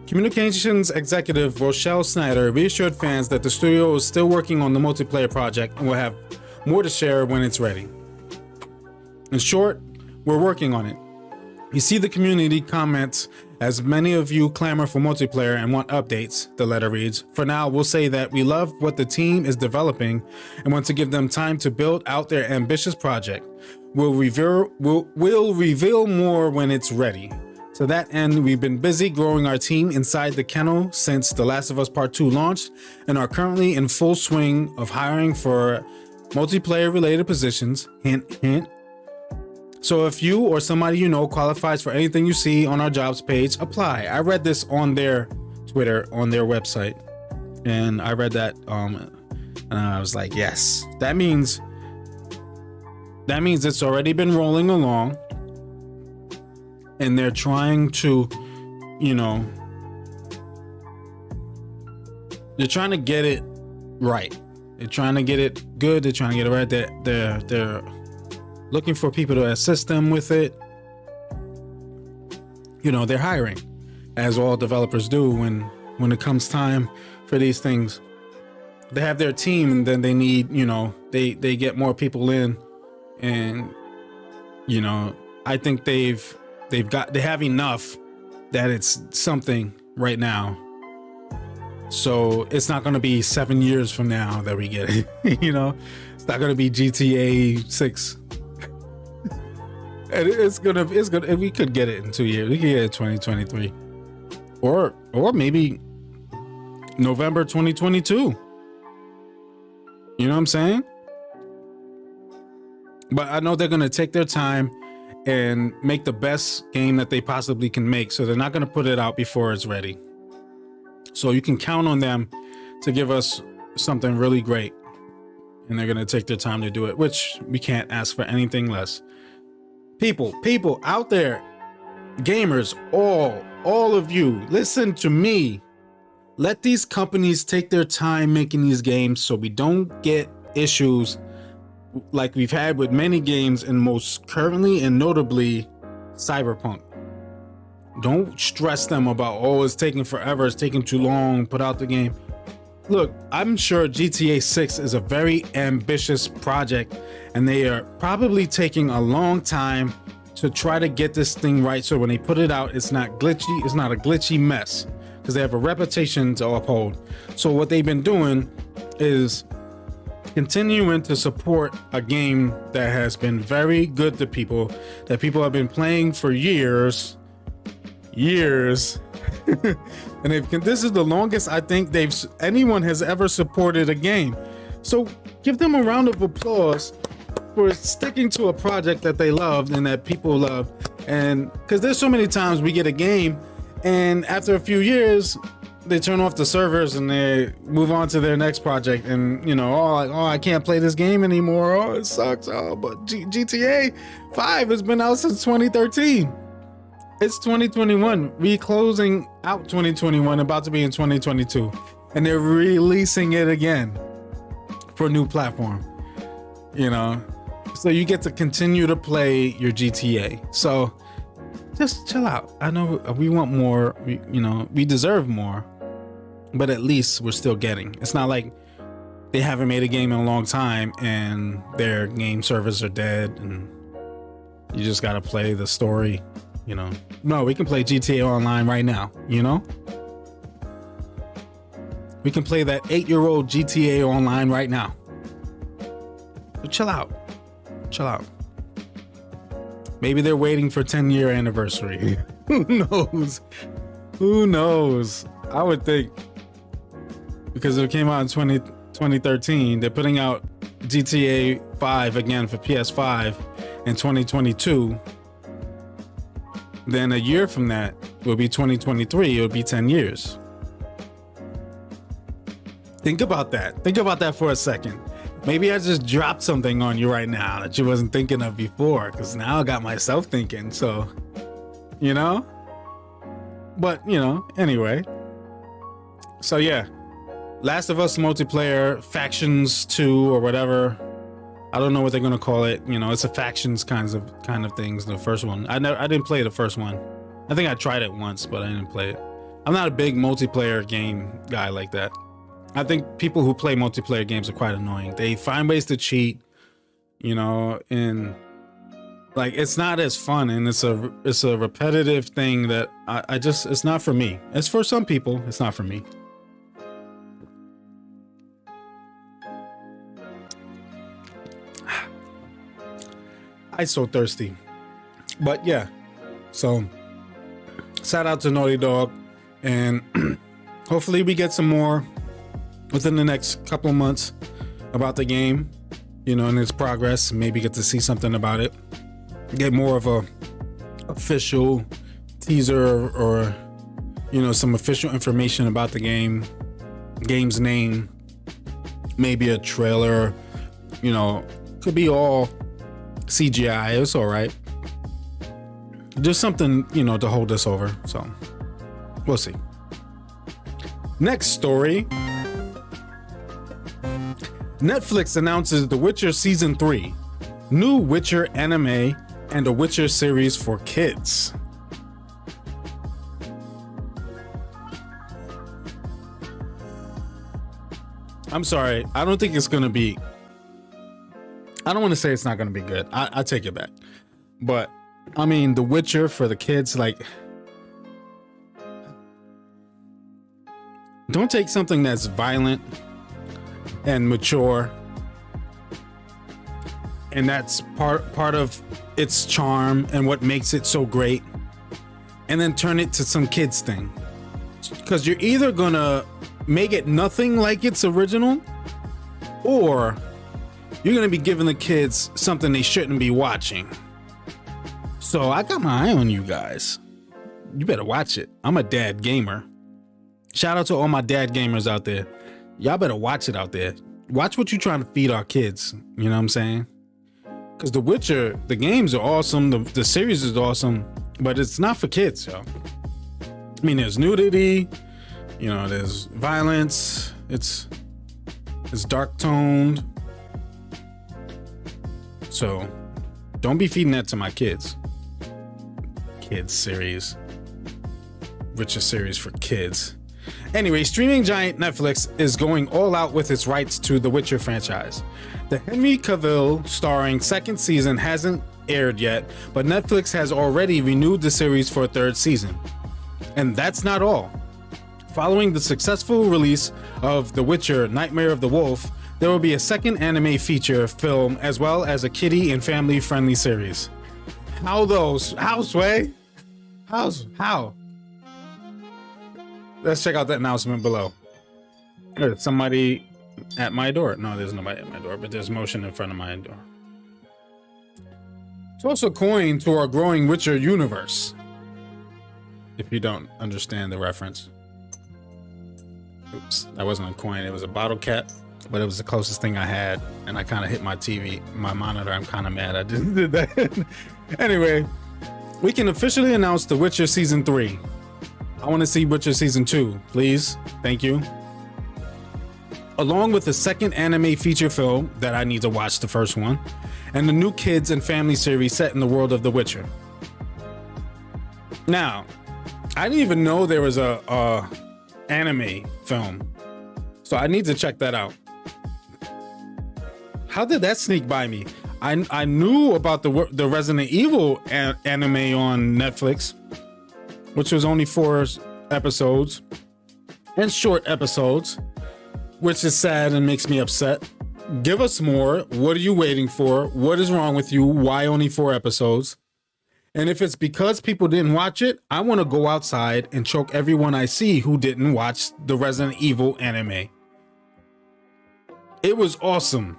Communications executive Rochelle Snyder reassured fans that the studio is still working on the multiplayer project and will have more to share when it's ready. In short, we're working on it. You see the community comments as many of you clamor for multiplayer and want updates, the letter reads. For now, we'll say that we love what the team is developing and want to give them time to build out their ambitious project. We'll reveal more when it's ready. To that end, we've been busy growing our team inside the kennel since The Last of Us Part 2 launched and are currently in full swing of hiring for multiplayer related positions. Hint, hint. So if you or somebody you know qualifies for anything you see on our jobs page, apply. I read this on their Twitter, on their website, and I read that and I was like, yes, that means it's already been rolling along. and they're trying to, you know, they're trying to get it right. They're trying to get it good. They're trying to get it right. They're looking for people to assist them with it. You know, they're hiring, as all developers do when it comes time for these things. They have their team, and then they need, you know, they get more people in, and you know, I think they have enough that it's something right now. So it's not going to be 7 years from now that we get it. You know, it's not going to be GTA 6. And it's gonna. We could get it in 2 years. We could get it 2023, or maybe November 2022. You know what I'm saying? But I know they're gonna take their time and make the best game that they possibly can make. So they're not gonna put it out before it's ready. So you can count on them to give us something really great, and they're gonna take their time to do it, which we can't ask for anything less. People out there, gamers, all of you, listen to me. Let these companies take their time making these games so we don't get issues like we've had with many games, and most currently and notably Cyberpunk. Don't stress them about, oh, it's taking forever, it's taking too long, put out the game. Look, I'm sure GTA 6 is a very ambitious project, and they are probably taking a long time to try to get this thing right, so when they put it out, it's not glitchy, it's not a glitchy mess, because they have a reputation to uphold. So what they've been doing is continuing to support a game that has been very good to people, that people have been playing for years. And this is the longest I think anyone has ever supported a game. So give them a round of applause for sticking to a project that they loved and that people love. And because there's so many times we get a game, and after a few years they turn off the servers and they move on to their next project, and you know, oh, I can't play this game anymore, oh, it sucks, oh, but GTA 5 has been out since 2013. It's 2021. We closing out 2021, about to be in 2022, and they're releasing it again for a new platform. You know, so you get to continue to play your GTA. So just chill out. I know we want more. We deserve more, but at least we're still getting. It's not like they haven't made a game in a long time and their game servers are dead, and you just gotta play the story. You know, no, we can play GTA Online right now. You know, we can play that 8-year-old GTA Online right now. But chill out. Maybe they're waiting for 10-year anniversary. Who knows? I would think, because it came out in 2013, they're putting out GTA 5 again for PS5 in 2022. Then a year from that will be 2023. It would be 10 years. Think about that for a second. Maybe I just dropped something on you right now that you wasn't thinking of before, because now I got myself thinking. So, you know, but you know, anyway. So yeah, Last of Us multiplayer factions 2 or whatever. I don't know what they're gonna call it. You know, it's a factions kind of things. The first one, I didn't play the first one. I think I tried it once, but I didn't play it. I'm not a big multiplayer game guy like that. I think people who play multiplayer games are quite annoying. They find ways to cheat, you know, and like it's not as fun, and it's a repetitive thing that I just, it's not for me. It's for some people, it's not for me. I'm so thirsty. But yeah, so shout out to Naughty Dog, and hopefully we get some more within the next couple of months about the game, you know, and its progress. Maybe get to see something about it, get more of a official teaser, or you know, some official information about the game's name, maybe a trailer. You know, could be all CGI. It's all right. Just something, you know, to hold us over. So we'll see. Next story. Netflix announces The Witcher Season 3, new Witcher anime, and a Witcher series for kids. I'm sorry. I don't think it's going to be... I don't want to say it's not going to be good. I take it back. But, I mean, The Witcher for the kids, like... Don't take something that's violent and mature, and that's part of its charm and what makes it so great, and then turn it to some kids thing. Because you're either gonna make it nothing like its original, or you're gonna be giving the kids something they shouldn't be watching. So I got my eye on you guys. You better watch it. I'm a dad gamer. Shout out to all my dad gamers out there. Y'all better watch it out there. Watch what you're trying to feed our kids. You know what I'm saying? Because The Witcher, the games are awesome. The series is awesome, but it's not for kids, yo. I mean, there's nudity, you know, there's violence. It's dark toned. So don't be feeding that to my kids. Kids series. Witcher series for kids. Anyway, streaming giant Netflix is going all out with its rights to the Witcher franchise. The Henry Cavill starring second season hasn't aired yet, but Netflix has already renewed the series for a third season. And that's not all. Following the successful release of The Witcher: Nightmare of the Wolf, there will be a second anime feature film as well as a kiddie and family friendly series. How those? How, Sway? How? Let's check out the announcement below. There's somebody at my door. No, there's nobody at my door, but there's motion in front of my door. Toss a coin to our growing Witcher universe. If you don't understand the reference. Oops, that wasn't a coin. It was a bottle cap, but it was the closest thing I had, and I kind of hit my TV, my monitor. I'm kind of mad I just did that. Anyway, we can officially announce The Witcher Season 3. I want to see Witcher Season 2, please. Thank you. Along with the second anime feature film that I need to watch the first one, and the new kids and family series set in the world of The Witcher. Now, I didn't even know there was a anime film, so I need to check that out. How did that sneak by me? I knew about the Resident Evil anime on Netflix, which was only 4 episodes and short episodes, which is sad and makes me upset. Give us more. What are you waiting for? What is wrong with you? Why only 4 episodes? And if it's because people didn't watch it, I want to go outside and choke everyone I see who didn't watch the Resident Evil anime. It was awesome.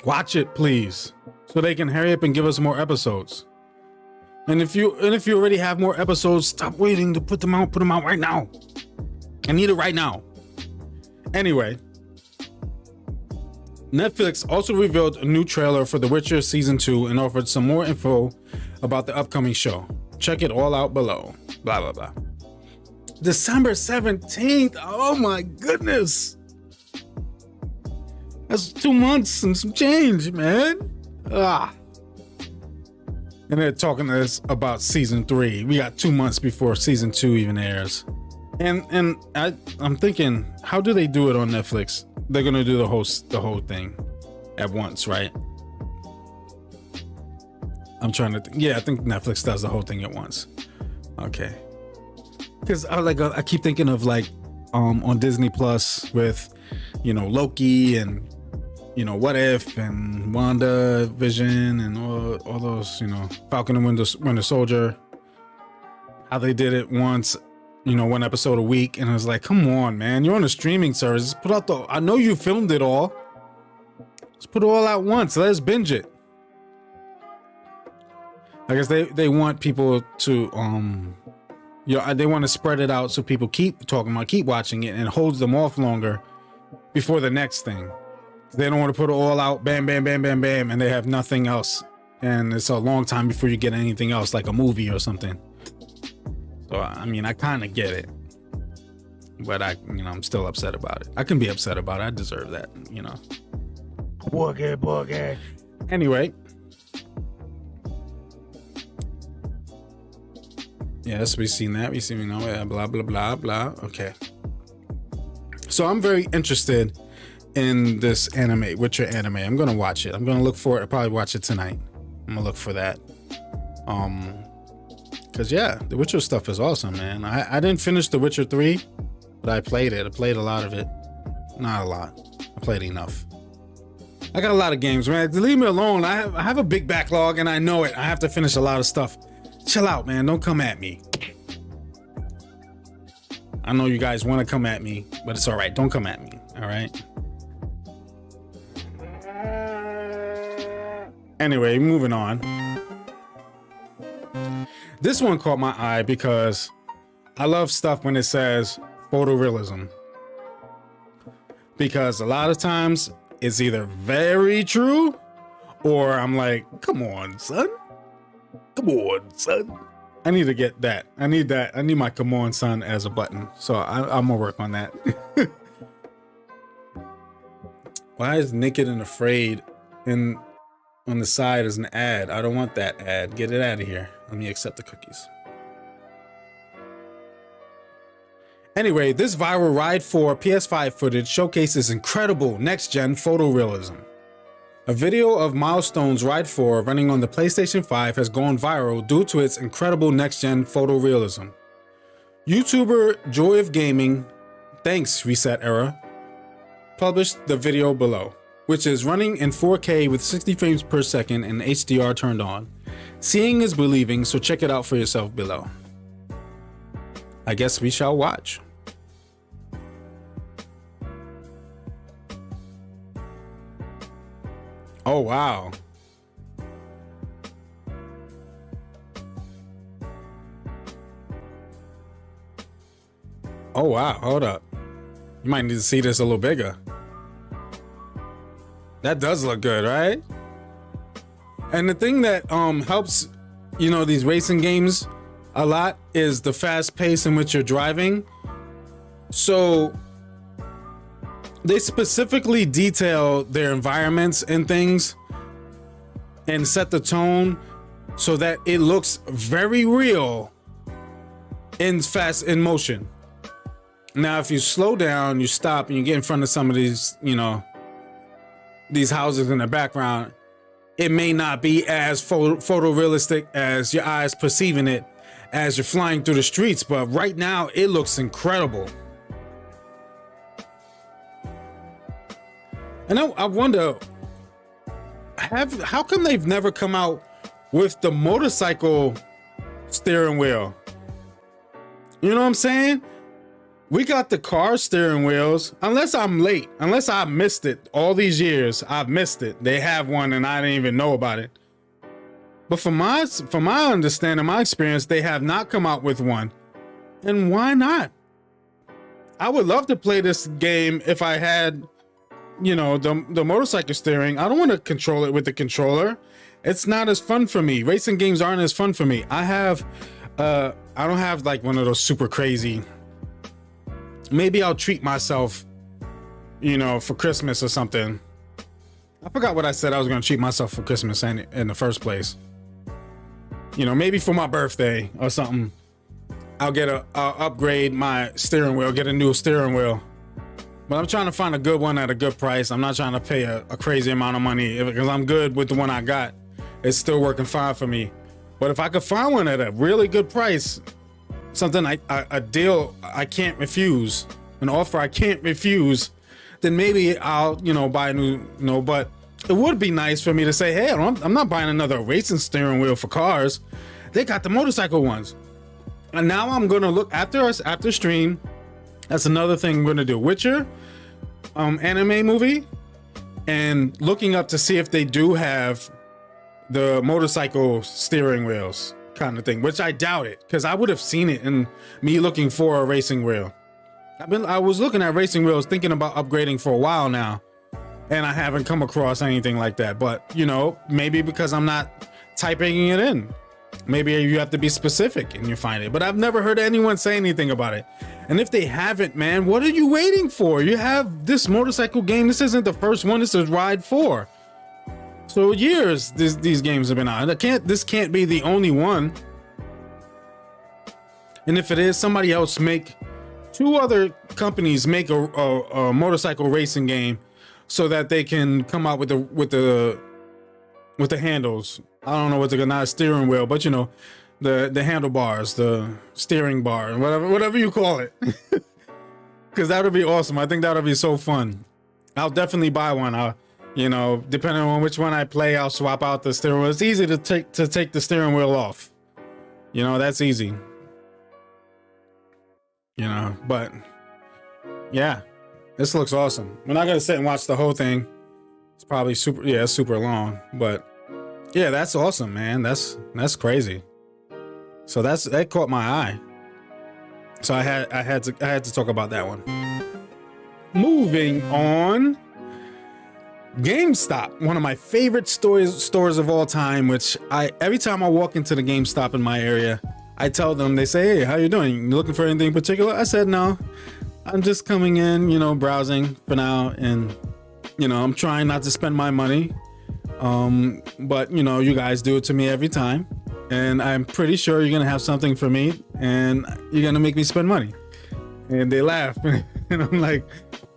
Watch it, please, so they can hurry up and give us more episodes. And if you already have more episodes, stop waiting to put them out. Put them out right now. I need it right now. Anyway, Netflix also revealed a new trailer for The Witcher Season 2 and offered some more info about the upcoming show. Check it all out below. Blah, blah, blah. December 17th. Oh my goodness. That's 2 months and some change, man. And they're talking to us about Season 3. We got 2 months before Season 2 even airs. And I'm thinking, how do they do it on Netflix? They're gonna do the whole thing at once, right? I'm trying to think. Yeah, I think Netflix does the whole thing at once. Okay. Because I keep thinking of like on Disney Plus with, you know, Loki and, you know, What If and WandaVision and all those, you know, Falcon and Winter Soldier. How they did it once, you know, 1 episode a week, and I was like, come on, man, you're on a streaming service. Put out I know you filmed it all. Let's put it all out once. Let's binge it. I guess they want people to you know, they want to spread it out so people keep talking about, keep watching it, and it holds them off longer before the next thing. They don't want to put it all out, bam, bam, bam, bam, bam, and they have nothing else and it's a long time before you get anything else, like a movie or something. So I mean, I kind of get it, but I'm still upset about it. I can be upset about it. I deserve that, Boogie. Anyway. Yes, we've seen that. Blah, blah, blah, blah. Okay. So I'm very interested in this anime, Witcher anime. I'm going to watch it. I'm going to look for it. I'll probably watch it tonight. I'm going to look for that. Because, yeah, the Witcher stuff is awesome, man. I didn't finish The Witcher 3, but I played it. I played a lot of it. Not a lot. I played enough. I got a lot of games, man. Leave me alone. I have a big backlog, and I know it. I have to finish a lot of stuff. Chill out, man. Don't come at me. I know you guys want to come at me, but it's all right. Don't come at me. All right. Anyway, moving on. This one caught my eye because I love stuff when it says photorealism. Because a lot of times it's either very true or I'm like, come on, son. Come on, son. I need to get that. I need that. I need my come on, son as a button. So I'm gonna work on that. Why is Naked and Afraid on the side as an ad? I don't want that ad. Get it out of here. Let me accept the cookies. Anyway, this viral Ride 4 PS5 footage showcases incredible next-gen photorealism. A video of Milestone's Ride 4 running on the PlayStation 5 has gone viral due to its incredible next-gen photorealism. YouTuber Joy of Gaming, thanks Reset Era, published the video below, which is running in 4K with 60 frames per second and HDR turned on. Seeing is believing, so check it out for yourself below. I guess we shall watch. Oh, wow. Oh, wow. Hold up. You might need to see this a little bigger. That does look good, right? And the thing that helps, these racing games a lot is the fast pace in which you're driving. So they specifically detail their environments and things and set the tone so that it looks very real in motion. Now, if you slow down, you stop and you get in front of some of these, these houses in the background, it may not be as photorealistic as your eyes perceiving it as you're flying through the streets, but right now it looks incredible. And I wonder, how come they've never come out with the motorcycle steering wheel? You know what I'm saying? We got the car steering wheels, unless I'm late, unless I missed it all these years. I've missed it. They have one and I didn't even know about it. But from my understanding, my experience, they have not come out with one. And why not? I would love to play this game if I had, the motorcycle steering. I don't want to control it with the controller. It's not as fun for me. Racing games aren't as fun for me. I don't have like one of those super crazy. Maybe I'll treat myself, for Christmas or something. I forgot what I said I was going to treat myself for Christmas in the first place. Maybe for my birthday or something. I'll upgrade my steering wheel, get a new steering wheel. But I'm trying to find a good one at a good price. I'm not trying to pay a crazy amount of money because I'm good with the one I got. It's still working fine for me. But if I could find one at a really good price, something a deal I can't refuse, an offer I can't refuse, then maybe I'll, buy a new, but it would be nice for me to say, hey, I'm not buying another racing steering wheel for cars. They got the motorcycle ones. And now I'm going to look after stream. That's another thing I'm going to do. Witcher, anime movie, and looking up to see if they do have the motorcycle steering wheels kind of thing, which I doubt it, because I would have seen it in me looking for a racing wheel. I was looking at racing wheels, thinking about upgrading for a while now, and I haven't come across anything like that. But you know, maybe because I'm not typing it in. Maybe you have to be specific and you find it, but I've never heard anyone say anything about it. And if they haven't, man, what are you waiting for? You have this motorcycle game. This isn't the first one. This is Ride 4. So years these games have been out. This can't be the only one. And if it is, somebody else two other companies make a motorcycle racing game so that they can come out with the handles. I don't know what they're not a steering wheel, but you know, the handlebars, the steering bar, whatever you call it. Because that would be awesome. I think that would be so fun. I'll definitely buy one. You know, depending on which one I play, I'll swap out the steering wheel. It's easy to take the steering wheel off. You know, that's easy. You know, but yeah, this looks awesome. We're not gonna sit and watch the whole thing. It's probably super long, but yeah, that's awesome, man. That's crazy. So that caught my eye. So I had to talk about that one. Moving on, GameStop, one of my favorite stores of all time. Which every time I walk into the GameStop in my area, I tell them. They say, "Hey, how you doing? You looking for anything in particular?" I said, "No, I'm just coming in, you know, browsing for now, and you know, I'm trying not to spend my money." But you know, you guys do it to me every time, and I'm pretty sure you're gonna have something for me and you're gonna make me spend money. And they laugh. And I'm like,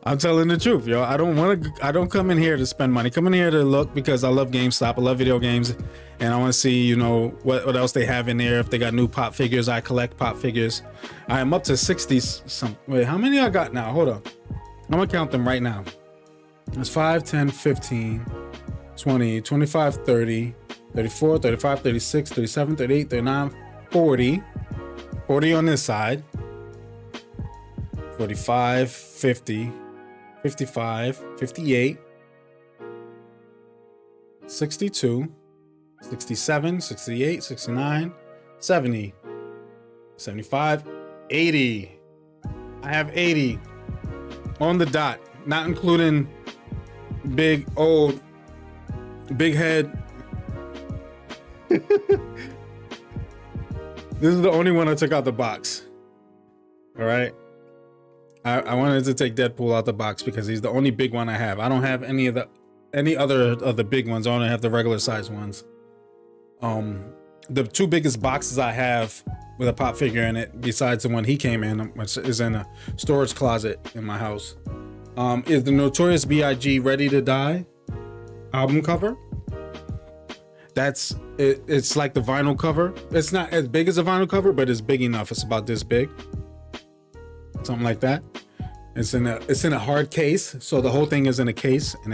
I'm telling the truth, yo. I don't come in here to spend money. Come in here to look because I love GameStop. I love video games, and I want to see, you know, what else they have in there. If they got new pop figures, I collect pop figures. I am up to 60 some. Wait, how many I got now? Hold on. I'm gonna count them right now. It's 5, 10, 15, 20, 25, 30, 34, 35, 36, 37, 38, 39, 40. 40 on this side. 45, 50, 55, 58, 62, 67, 68, 69, 70, 75, 80. I have 80 on the dot, not including big head. This is the only one I took out the box. All right. I wanted to take Deadpool out the box because he's the only big one I have. I don't have any other of the big ones. I only have the regular size ones. The two biggest boxes I have with a pop figure in it, besides the one he came in, which is in a storage closet in my house, is the Notorious B.I.G. Ready to Die album cover. That's it. It's like the vinyl cover. It's not as big as a vinyl cover, but it's big enough. It's about this big. Something like that. It's in a hard case, so the whole thing is in a case, and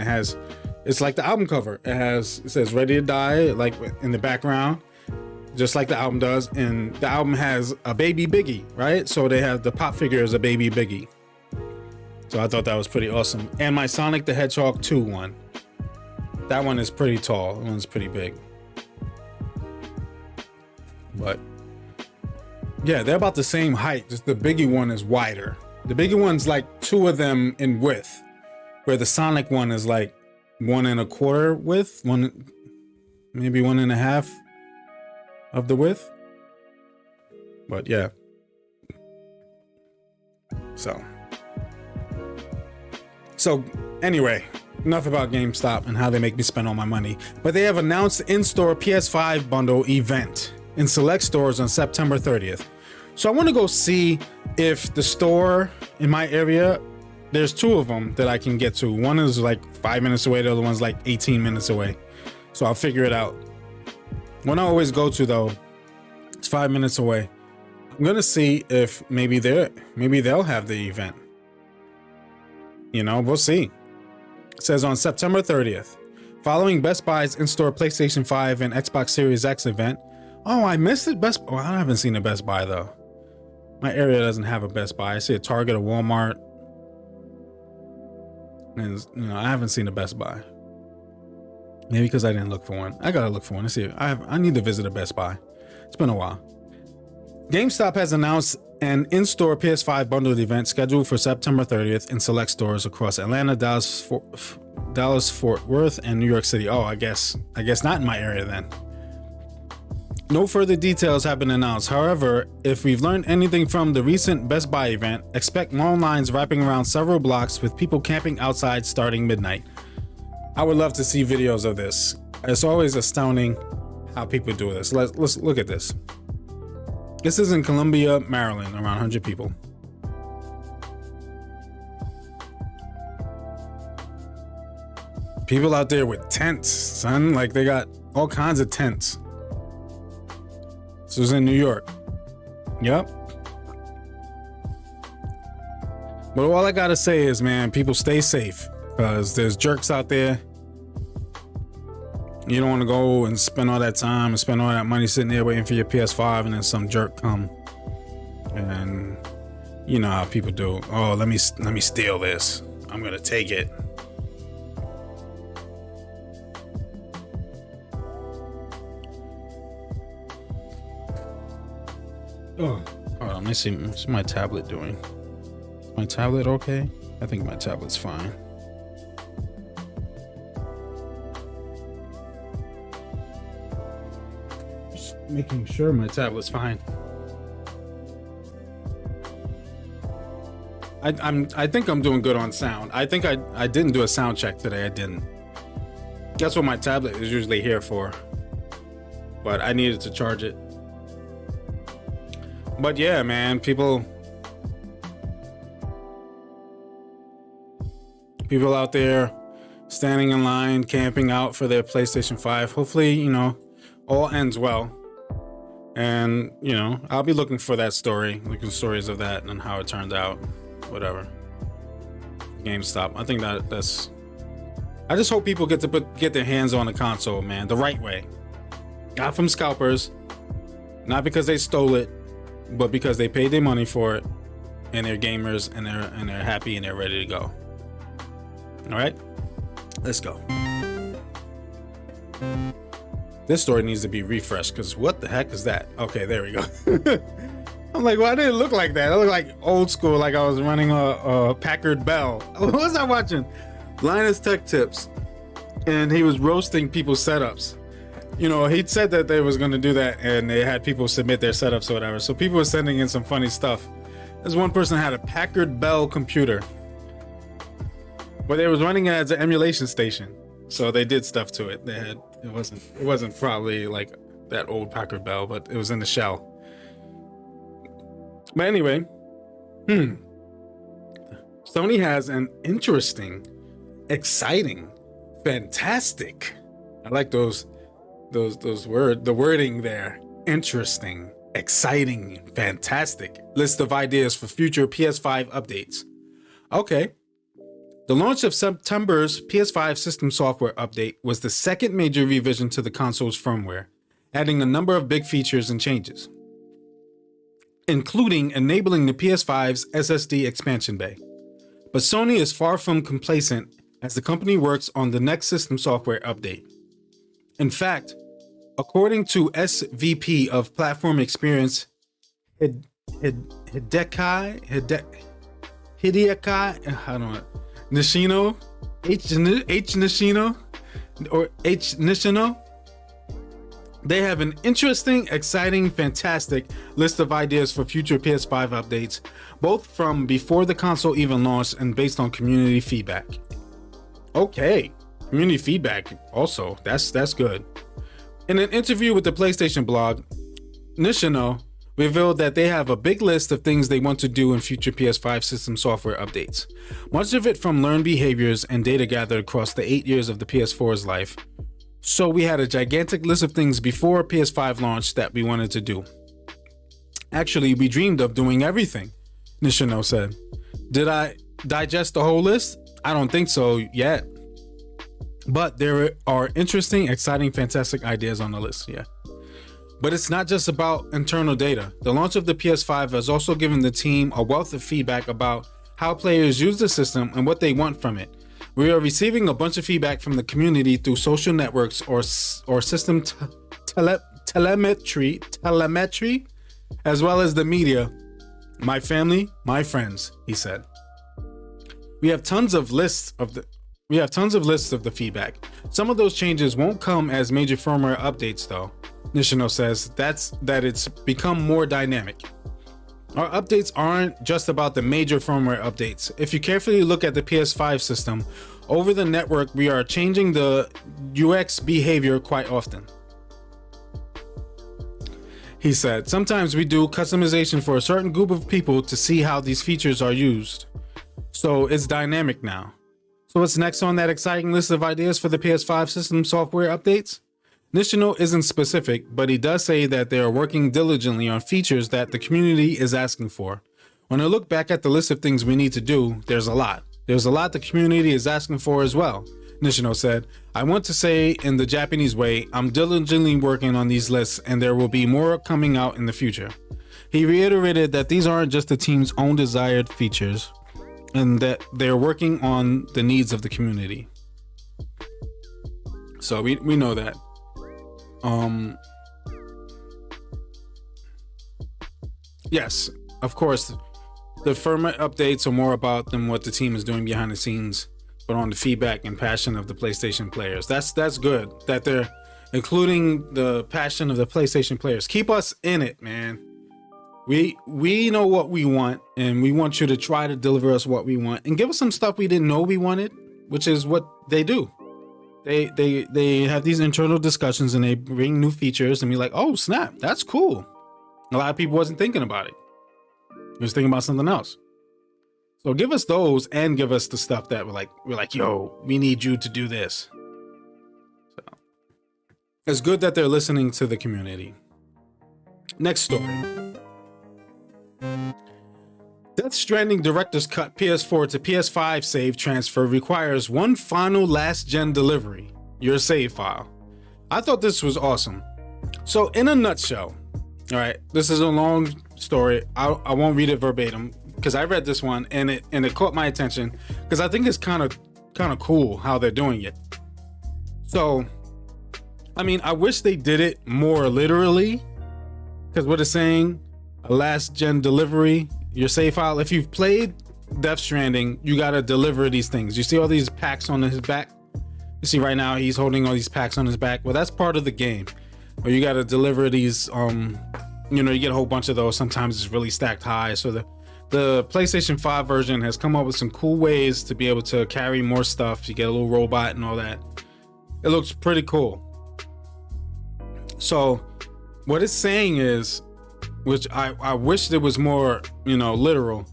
it's like the album cover. It says Ready to Die like in the background, just like the album does, and the album has a baby Biggie, right? So they have the pop figure as a baby Biggie. So I thought that was pretty awesome. And my Sonic the Hedgehog 2 one. That one is pretty tall. That one's pretty big. But yeah, they're about the same height. Just the Biggie one is wider. The Biggie one's like two of them in width, where the Sonic one is like 1 1/4 width, maybe 1 1/2 of the width. But yeah. So anyway, enough about GameStop and how they make me spend all my money. But they have announced in-store PS5 bundle event in select stores on September 30th. So I want to go see if the store in my area, there's two of them that I can get to. One is like 5 minutes away. The other one's like 18 minutes away. So I'll figure it out. One I always go to though, it's 5 minutes away. I'm going to see if maybe they'll have the event. You know, we'll see. It says on September 30th, following Best Buy's in-store PlayStation 5 and Xbox Series X event. Oh, I missed it. I haven't seen a Best Buy though. My area doesn't have a Best Buy. I see a Target, a Walmart, and you know, I haven't seen a Best Buy. Maybe because I didn't look for one. I gotta look for one. Let's see. I need to visit a Best Buy. It's been a while. GameStop has announced an in-store PS5 bundled event scheduled for September 30th in select stores across Atlanta, Dallas, Dallas, Fort Worth, and New York City. Oh, I guess not in my area then. No further details have been announced. However, if we've learned anything from the recent Best Buy event, expect long lines wrapping around several blocks with people camping outside starting midnight. I would love to see videos of this. It's always astounding how people do this. Let's look at this. This is in Columbia, Maryland, around 100 people. People out there with tents, son. Like, they got all kinds of tents. This was in New York. Yep. But all I gotta say is, man, people stay safe, because there's jerks out there. You don't want to go and spend all that time and spend all that money sitting there waiting for your PS5, and then some jerk come. And you know how people do. Oh, let me steal this. I'm gonna take it. Oh, hold on, let me see. What's my tablet doing? Is my tablet okay? I think my tablet's fine. Just making sure my tablet's fine. I think I'm doing good on sound. I think I didn't do a sound check today. I didn't. That's what my tablet is usually here for. But I needed to charge it. But yeah, man, people out there standing in line, camping out for their PlayStation 5. Hopefully, you know, all ends well. And, you know, I'll be looking for that story, looking stories of that and how it turned out, whatever. Gamestop. I think that's. I just hope people get their hands on the console, man, the right way. Not from scalpers, not because they stole it, but because they paid their money for it, and they're gamers, and they're happy, and they're ready to go. All right, let's go. This story needs to be refreshed, because what the heck is that? Okay, there we go. I'm like, why did it look like that? It looked like old school, like I was running a Packard Bell. What was I watching? Linus Tech Tips, and he was roasting people's setups. You know, he said that they was going to do that, and they had people submit their setups or whatever. So people were sending in some funny stuff. This one person had a Packard Bell computer, but they was running it as an emulation station. So they did stuff to it. It wasn't probably like that old Packard Bell, but it was in the shell. But anyway, Sony has an interesting, exciting, fantastic. I like the wording there. Interesting, exciting, fantastic list of ideas for future PS5 updates. Okay. The launch of September's PS5 system software update was the second major revision to the console's firmware, adding a number of big features and changes, including enabling the PS5's SSD expansion bay. But Sony is far from complacent as the company works on the next system software update. In fact, according to SVP of Platform Experience Hideaki, I don't know, Nishino, Nishino, they have an interesting, exciting, fantastic list of ideas for future PS5 updates, both from before the console even launched and based on community feedback. Okay, community feedback also, that's good. In an interview with the PlayStation blog, Nishino revealed that they have a big list of things they want to do in future PS5 system software updates. Much of it from learned behaviors and data gathered across the 8 years of the PS4's life. So we had a gigantic list of things before PS5 launch that we wanted to do. Actually, we dreamed of doing everything, Nishino said. Did I digest the whole list? I don't think so yet. But there are interesting, exciting, fantastic ideas on the list, yeah. But it's not just about internal data. The launch of the PS5 has also given the team a wealth of feedback about how players use the system and what they want from it. We are receiving a bunch of feedback from the community through social networks or system telemetry, as well as the media. My family, my friends, he said. We have tons of lists of the We have tons of lists of the feedback. Some of those changes won't come as major firmware updates though. Nishino says that it's become more dynamic. Our updates aren't just about the major firmware updates. If you carefully look at the PS5 system, over the network, we are changing the UX behavior quite often. He said, sometimes we do customization for a certain group of people to see how these features are used. So it's dynamic now. So what's next on that exciting list of ideas for the PS5 system software updates? Nishino isn't specific, but he does say that they are working diligently on features that the community is asking for. When I look back at the list of things we need to do, there's a lot. There's a lot the community is asking for as well. Nishino said, I want to say in the Japanese way, I'm diligently working on these lists and there will be more coming out in the future. He reiterated that these aren't just the team's own desired features and that they're working on the needs of the community. So we know that. Yes, of course, the firmware updates are more about than what the team is doing behind the scenes, but on the feedback and passion of the PlayStation players. That's good that they're including the passion of the PlayStation players. Keep us in it, man. We know what we want, and we want you to try to deliver us what we want and give us some stuff we didn't know we wanted, which is what they do. They have these internal discussions and they bring new features and be like, oh snap, that's cool. A lot of people wasn't thinking about it. They was thinking about something else. So give us those and give us the stuff that we're like, yo, we need you to do this. So it's good that they're listening to the community. Next story. Death Stranding Director's Cut PS4 to PS5 save transfer requires one final last-gen delivery, your save file. I thought this was awesome. So in a nutshell, all right, this is a long story. I won't read it verbatim because I read this one and it caught my attention because I think it's kind of cool how they're doing it. So, I mean, I wish they did it more literally because what it's saying, a last-gen delivery, your save file. If you've played Death Stranding, you gotta deliver these things. You see all these packs on his back? You see right now he's holding all these packs on his back. Well, that's part of the game. Or you gotta deliver these, you get a whole bunch of those. Sometimes it's really stacked high. So the PlayStation 5 version has come up with some cool ways to be able to carry more stuff. You get a little robot and all that. It looks pretty cool. So what it's saying is, which I wish there was more, literal,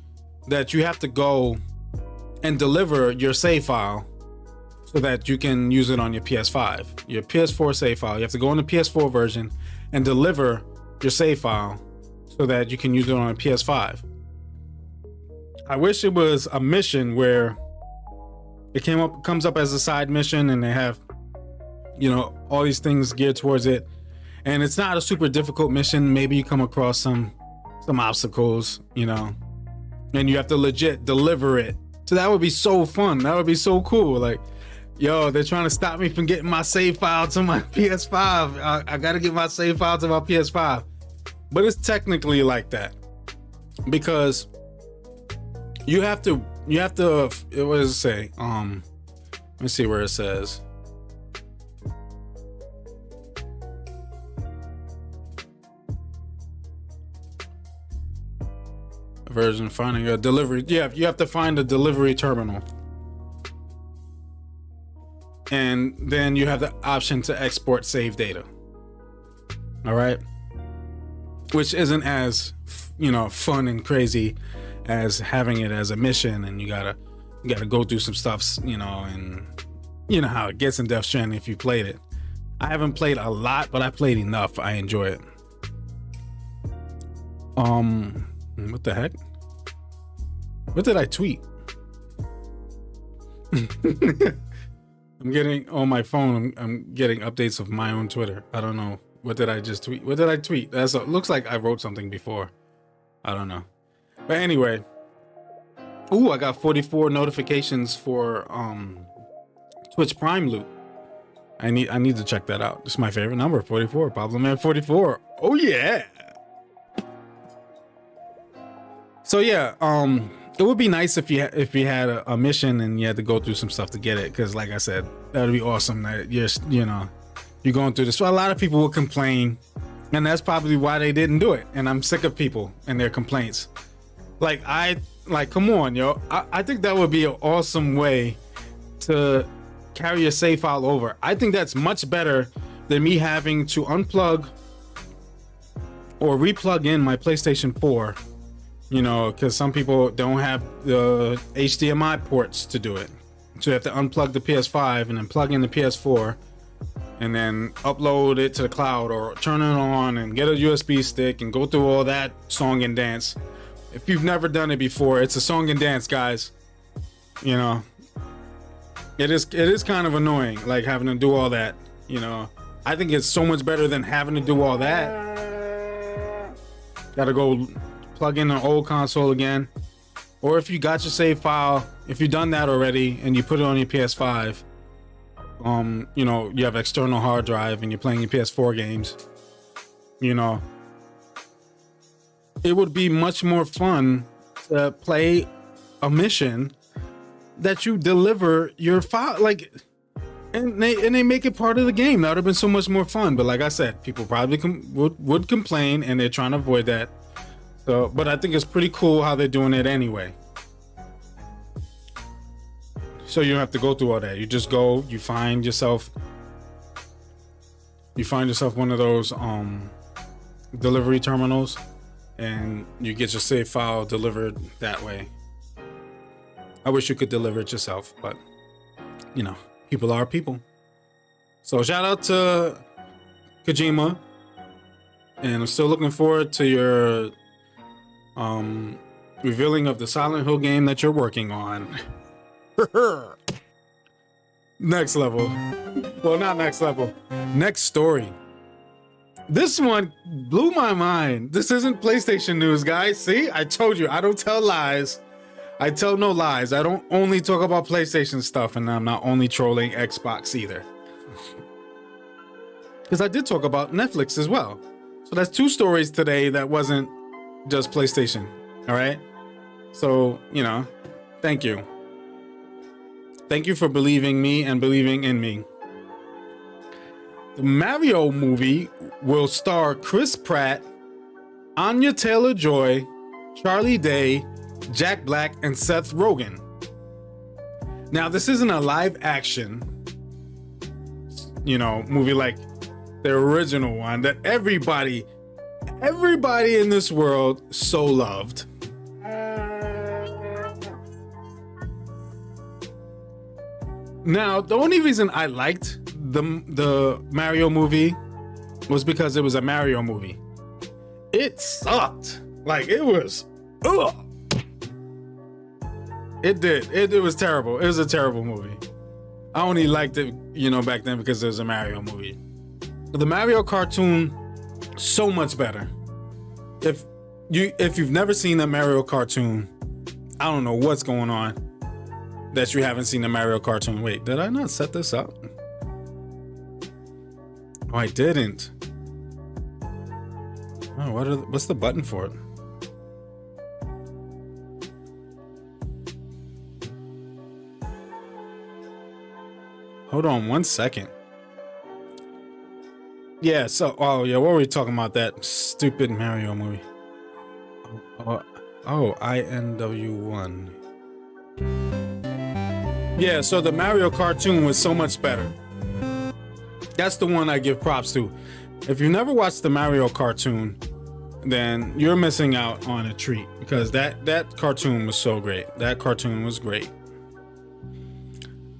that you have to go and deliver your save file so that you can use it on your PS5, your PS4 save file. You have to go on the PS4 version and deliver your save file so that you can use it on a PS5. I wish it was a mission where it comes up as a side mission and they have, all these things geared towards it. And it's not a super difficult mission. Maybe you come across some obstacles, and you have to legit deliver it. So that would be so fun. That would be so cool. Like, yo, they're trying to stop me from getting my save file to my PS5. I got to get my save file to my PS5. But it's technically like that because you have to, what does it say? Let me see where it says. Version finding a delivery. Yeah, you have to find a delivery terminal. And then you have the option to export save data. All right. Which isn't as, fun and crazy as having it as a mission. And you gotta go through some stuffs, and you know how it gets in Death Stranding if you played it. I haven't played a lot, but I played enough. I enjoy it. What the heck? What did I tweet? I'm getting on my phone. I'm getting updates of my own Twitter. I don't know. What did I just tweet? What did I tweet? Looks like I wrote something before. I don't know. But anyway. Ooh, I got 44 notifications for Twitch Prime loot. I need to check that out. This is my favorite number, 44. Pablo Man 44. Oh yeah. So yeah, It would be nice if you had a mission and you had to go through some stuff to get it, because like I said, that would be awesome that you're going through this. So a lot of people will complain, and that's probably why they didn't do it. And I'm sick of people and their complaints. Come on, yo. I think that would be an awesome way to carry your save file over. I think that's much better than me having to unplug or replug in my PlayStation 4. Because some people don't have the HDMI ports to do it. So you have to unplug the PS5 and then plug in the PS4 and then upload it to the cloud or turn it on and get a USB stick and go through all that song and dance. If you've never done it before, it's a song and dance, guys. It is kind of annoying, like having to do all that. I think it's so much better than having to do all that. Gotta go plug in an old console again, or if you got your save file, if you've done that already and you put it on your PS5, you have external hard drive and you're playing your PS4 games, it would be much more fun to play a mission that you deliver your file, and they make it part of the game. That would have been so much more fun. But like I said, people probably would complain, and they're trying to avoid that. So, but I think it's pretty cool how they're doing it anyway. So you don't have to go through all that. You just go, you find yourself one of those delivery terminals, and you get your save file delivered that way. I wish you could deliver it yourself, but people are people. So shout out to Kojima, and I'm still looking forward to your revealing of the Silent Hill game that you're working on. Next level. Well, not next level. Next story. This one blew my mind. This isn't PlayStation news, guys. See, I told you, I don't tell lies. I tell no lies. I don't only talk about PlayStation stuff, and I'm not only trolling Xbox either. Because I did talk about Netflix as well. So that's two stories today that wasn't just PlayStation. All right. So, thank you. Thank you for believing me and believing in me. The Mario movie will star Chris Pratt, Anya Taylor-Joy, Charlie Day, Jack Black, and Seth Rogen. Now, this isn't a live action, movie like the original one that everybody in this world so loved. Now, the only reason I liked the Mario movie was because it was a Mario movie. It sucked. It was, ugh. It did. It was terrible. It was a terrible movie. I only liked it, back then because it was a Mario movie. The Mario cartoon, so much better. If you've never seen a Mario cartoon, I don't know what's going on that you haven't seen the Mario cartoon. Wait, did I not set this up? Oh, I didn't. Oh, what's the button for it? Hold on 1 second. Yeah, what were we talking about? That stupid Mario movie. INW1. Yeah, so the Mario cartoon was so much better. That's the one I give props to. If you never watched the Mario cartoon, then you're missing out on a treat, because that cartoon was so great. That cartoon was great.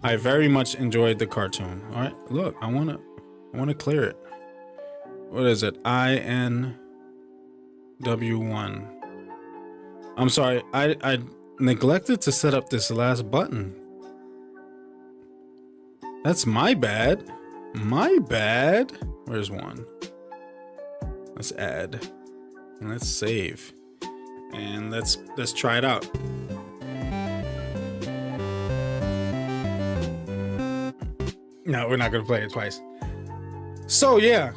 I very much enjoyed the cartoon. All right, look, I want to clear it. What is it? INW1. I'm sorry, I neglected to set up this last button. That's my bad. My bad. Where's one? Let's add. And let's save. And let's try it out. No, we're not gonna play it twice. So yeah,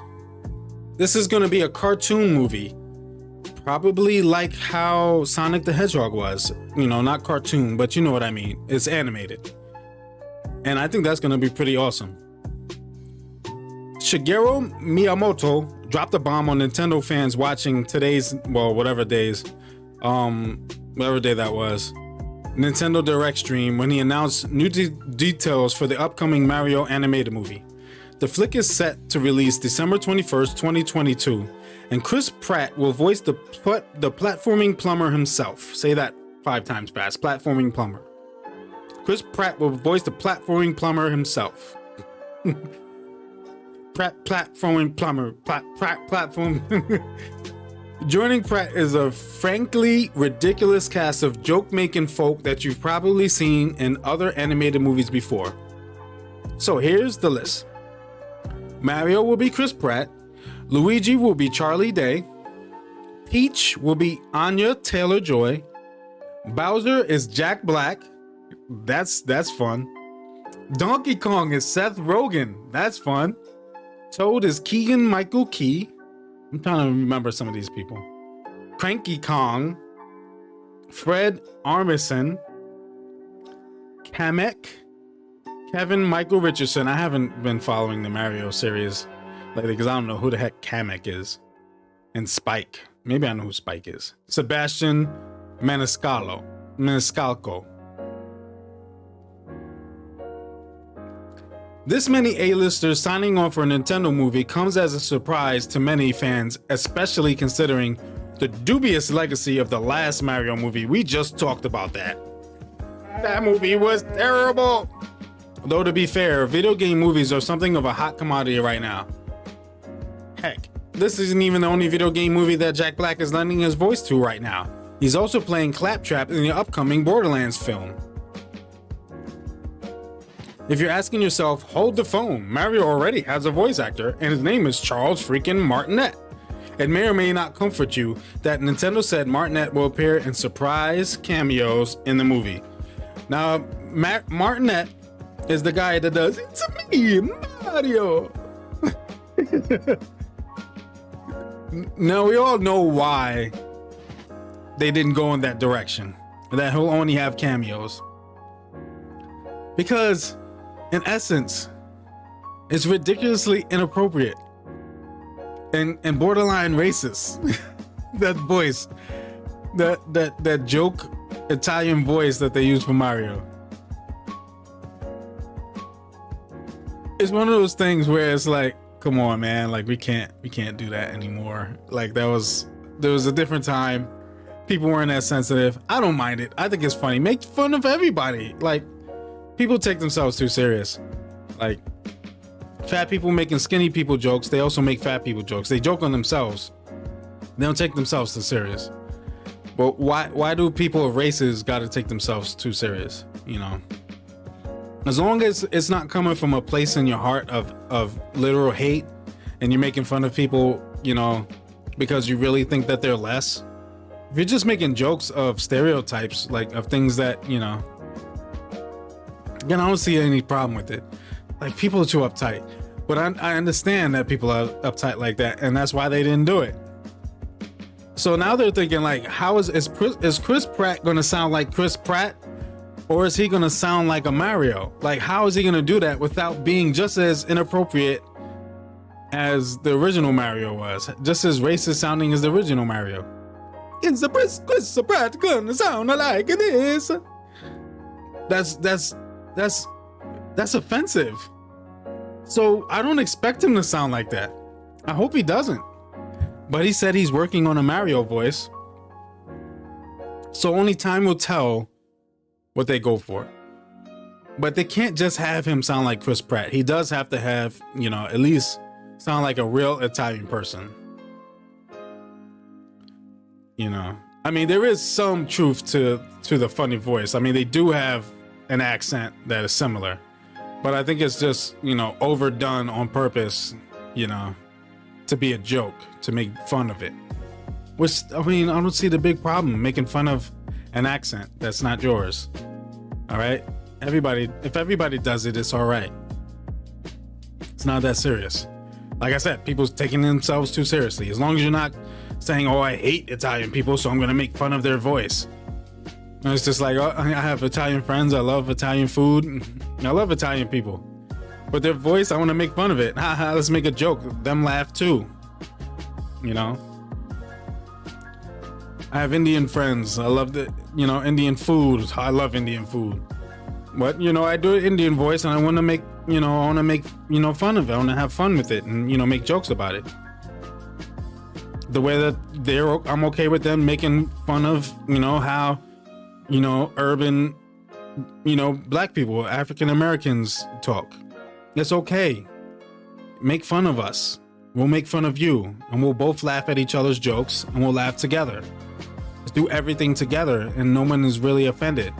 this is gonna be a cartoon movie, Probably like how Sonic the Hedgehog was, you know, not cartoon, but you know what I mean. It's animated. And I think that's going to be pretty awesome. Shigeru Miyamoto dropped a bomb on Nintendo fans watching today's, well, whatever day that was, Nintendo Direct stream when he announced new details for the upcoming Mario animated movie. The flick is set to release December 21st, 2022, and Chris Pratt will voice the platforming plumber himself. Say that 5 times fast. Platforming plumber. Chris Pratt will voice the platforming plumber himself. Platforming plumber. Platform. Joining Pratt is a frankly ridiculous cast of joke-making folk that you've probably seen in other animated movies before. So here's the list. Mario will be Chris Pratt. Luigi will be Charlie Day. Peach will be Anya Taylor-Joy. Bowser is Jack Black. That's fun. Donkey Kong is Seth Rogen. That's fun. Toad is Keegan-Michael Key. I'm trying to remember some of these people. Cranky Kong. Fred Armisen. Kamek. Kevin Michael Richardson. I haven't been following the Mario series lately because I don't know who the heck Kamek is. And Spike. Maybe I know who Spike is. Sebastian Maniscalco. This many A-listers signing on for a Nintendo movie comes as a surprise to many fans, especially considering the dubious legacy of the last Mario movie. We just talked about that. That movie was terrible. Though to be fair, video game movies are something of a hot commodity right now. Heck, this isn't even the only video game movie that Jack Black is lending his voice to right now. He's also playing Claptrap in the upcoming Borderlands film. If you're asking yourself, hold the phone, Mario already has a voice actor and his name is Charles freaking Martinet. It may or may not comfort you that Nintendo said Martinet will appear in surprise cameos in the movie. Now, Martinet is the guy that does, "It's me, Mario." Now, we all know why they didn't go in that direction, that he'll only have cameos. Because, in essence, it's ridiculously inappropriate and borderline racist. That voice, that joke Italian voice that they use for Mario. It's one of those things where it's like, come on, man, like we can't do that anymore. Like there was a different time. People weren't as sensitive. I don't mind it. I think it's funny. Make fun of everybody. Like, people take themselves too serious. Like, fat people making skinny people jokes. They also make fat people jokes. They joke on themselves. They don't take themselves too serious. But why do people of races got to take themselves too serious? You know, as long as it's not coming from a place in your heart of literal hate, and you're making fun of people, you know, because you really think that they're less. If you're just making jokes of stereotypes, like of things that, you know, again, I don't see any problem with it. Like, people are too uptight, but I understand that people are uptight like that, and that's why they didn't do it. So now they're thinking, like, how is Chris Pratt going to sound like Chris Pratt, or is he going to sound like a Mario? Like, how is he going to do that without being just as inappropriate as the original Mario was, just as racist sounding as the original Mario? Is the Chris Pratt gonna sound like this? That's offensive. So I don't expect him to sound like that. I hope he doesn't. But he said he's working on a Mario voice. So only time will tell what they go for. But they can't just have him sound like Chris Pratt. He does have to have, you know, at least sound like a real Italian person. You know, I mean, there is some truth to the funny voice. I mean, they do have an accent that is similar, but I think it's just, you know, overdone on purpose, you know, to be a joke, to make fun of it. Which, I mean, I don't see the big problem making fun of an accent that's not yours. All right, if everybody does it, it's all right. It's not that serious. Like I said, people's taking themselves too seriously. As long as you're not saying, oh, I hate Italian people, so I'm going to make fun of their voice. And it's just like, oh, I have Italian friends. I love Italian food. I love Italian people. But their voice, I want to make fun of it. Haha, let's make a joke. Them laugh too. You know? I have Indian friends. I love the, Indian food. I love Indian food. But, I do an Indian voice and I want to make, fun of it. I want to have fun with it and, make jokes about it. The way that I'm okay with them making fun of, how, urban, black people, African Americans talk. It's okay. Make fun of us. We'll make fun of you, and we'll both laugh at each other's jokes, and we'll laugh together. Let's do everything together, and no one is really offended.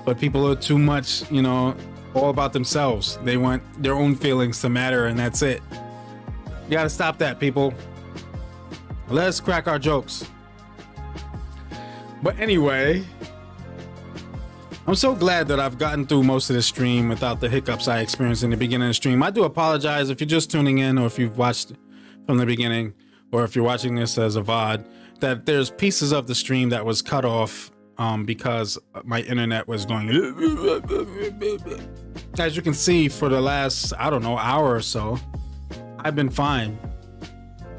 But people are too much, all about themselves. They want their own feelings to matter, and that's it. You gotta stop that, people. Let's crack our jokes. But anyway, I'm so glad that I've gotten through most of the stream without the hiccups I experienced in the beginning of the stream. I do apologize if you're just tuning in, or if you've watched from the beginning, or if you're watching this as a VOD, that there's pieces of the stream that was cut off because my internet was going. As you can see, for the last, hour or so, I've been fine.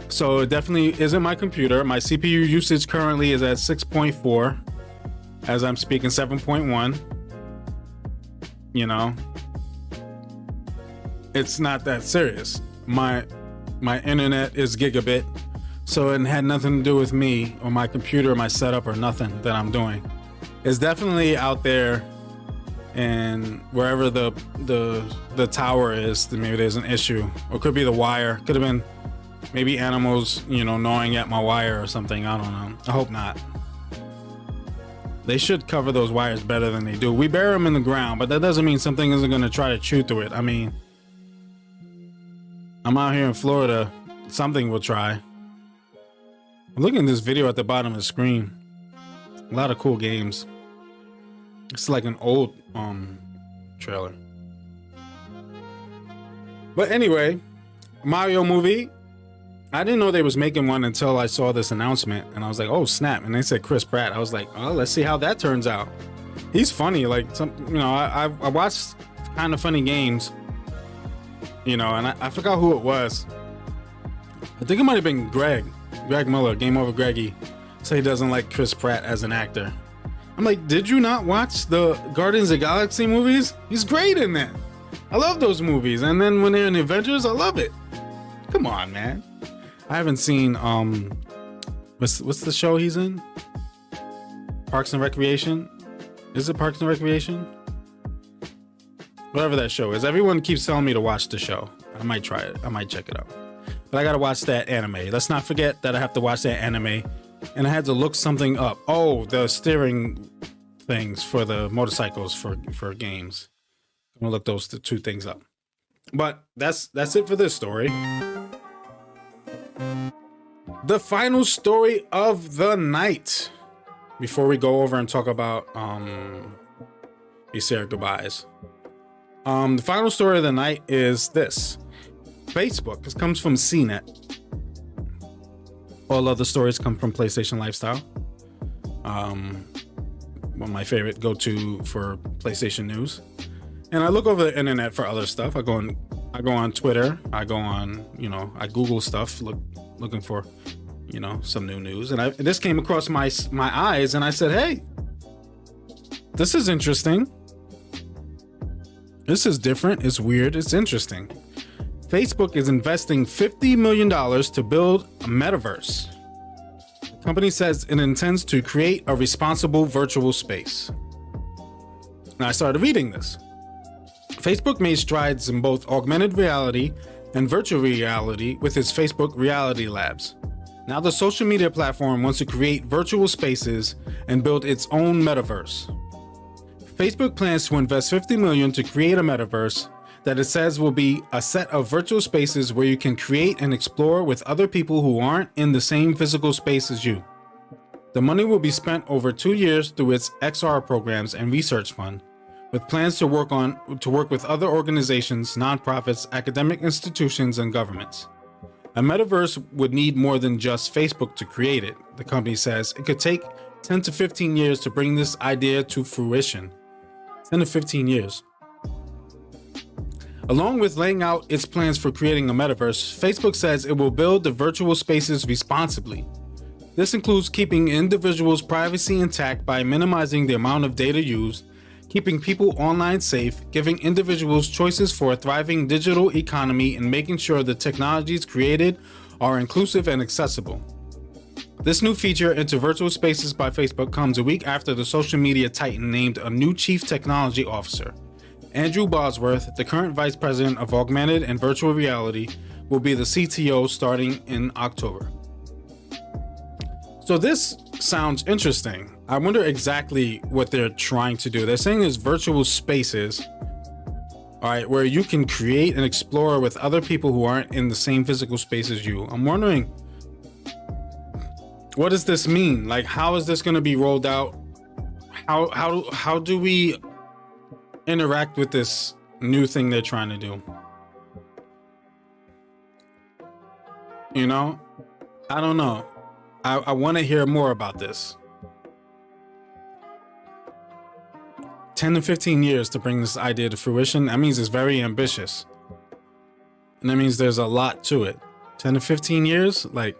So it definitely isn't my computer. My CPU usage currently is at 6.4. As I'm speaking, 7.1. It's not that serious. My internet is gigabit, so it had nothing to do with me or my computer, my setup, or nothing that I'm doing. It's definitely out there, and wherever the tower is, maybe there's an issue, or it could be the wire. Could have been maybe animals, gnawing at my wire or something. I don't know. I hope not. They should cover those wires better than they do. We bury them in the ground, but that doesn't mean something isn't going to try to chew through it. I mean, I'm out here in Florida. Something will try. I'm looking at this video at the bottom of the screen. A lot of cool games. It's like an old trailer. But anyway, Mario movie. I didn't know they was making one until I saw this announcement, and I was like, oh snap. And they said Chris Pratt. I was like, oh, let's see how that turns out. He's funny. Like, I watched Kind of Funny Games, and I forgot who it was. I think it might have been Greg Miller, Game Over Greggy, say he doesn't like Chris Pratt as an actor. I'm like, did you not watch the Guardians of the Galaxy movies? He's great in that. I love those movies. And then when they're in the Avengers, I love it. Come on, man. I haven't seen what's the show he's in? Parks and Recreation? Is it Parks and Recreation? Whatever that show is. Everyone keeps telling me to watch the show. I might try it. I might check it out. But I gotta watch that anime. Let's not forget that I have to watch that anime. And I had to look something up. Oh, the steering things for the motorcycles for games. I'm gonna look those two things up. But that's it for this story. The final story of the night. Before we go over and talk about these Sarah goodbyes. The final story of the night is this. Facebook. This comes from CNET. All other stories come from PlayStation Lifestyle. One of my favorite go-to for PlayStation news. And I look over the internet for other stuff. I go on Twitter. I go on, I Google stuff, looking for, some new news. And this came across my eyes, and I said, hey, this is interesting. This is different. It's weird. It's interesting. Facebook is investing $50 million to build a metaverse. The company says it intends to create a responsible virtual space. And I started reading this. Facebook made strides in both augmented reality and virtual reality with its Facebook Reality Labs. Now the social media platform wants to create virtual spaces and build its own metaverse. Facebook plans to invest $50 million to create a metaverse that it says will be a set of virtual spaces where you can create and explore with other people who aren't in the same physical space as you. The money will be spent over 2 years through its XR programs and research fund, with plans to work with other organizations, nonprofits, academic institutions, and governments. A metaverse would need more than just Facebook to create it. The company says it could take 10 to 15 years to bring this idea to fruition. 10 to 15 years. Along with laying out its plans for creating a metaverse, Facebook says it will build the virtual spaces responsibly. This includes keeping individuals' privacy intact by minimizing the amount of data used, keeping people online safe, giving individuals choices for a thriving digital economy, and making sure the technologies created are inclusive and accessible. This new feature into virtual spaces by Facebook comes a week after the social media titan named a new chief technology officer. Andrew Bosworth, the current vice president of augmented and virtual reality, will be the CTO starting in October. So this sounds interesting. I wonder exactly what they're trying to do. They're saying there's virtual spaces, all right, where you can create and explore with other people who aren't in the same physical space as you. I'm wondering, what does this mean? Like, how is this going to be rolled out? How do we interact with this new thing they're trying to do? You know, I don't know. I want to hear more about this. 10 to 15 years to bring this idea to fruition. That means it's very ambitious. And that means there's a lot to it. 10 to 15 years? Like,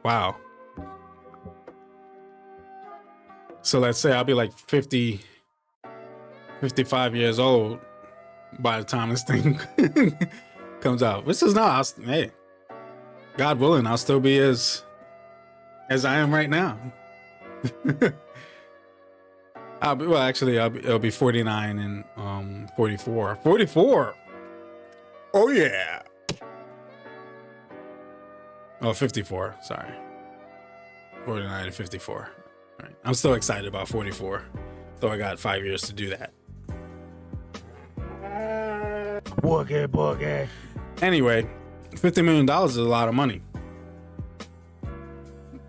wow. So let's say I'll be like 50, 55 years old by the time this thing comes out. Which is not, hey, God willing, I'll still be as I am right now. It'll be 49 and 44. 44. Oh yeah. Oh, 54. Sorry. 49 and 54. All right. I'm still excited about 44. Though I got 5 years to do that. Boogie. Anyway, $50 million is a lot of money.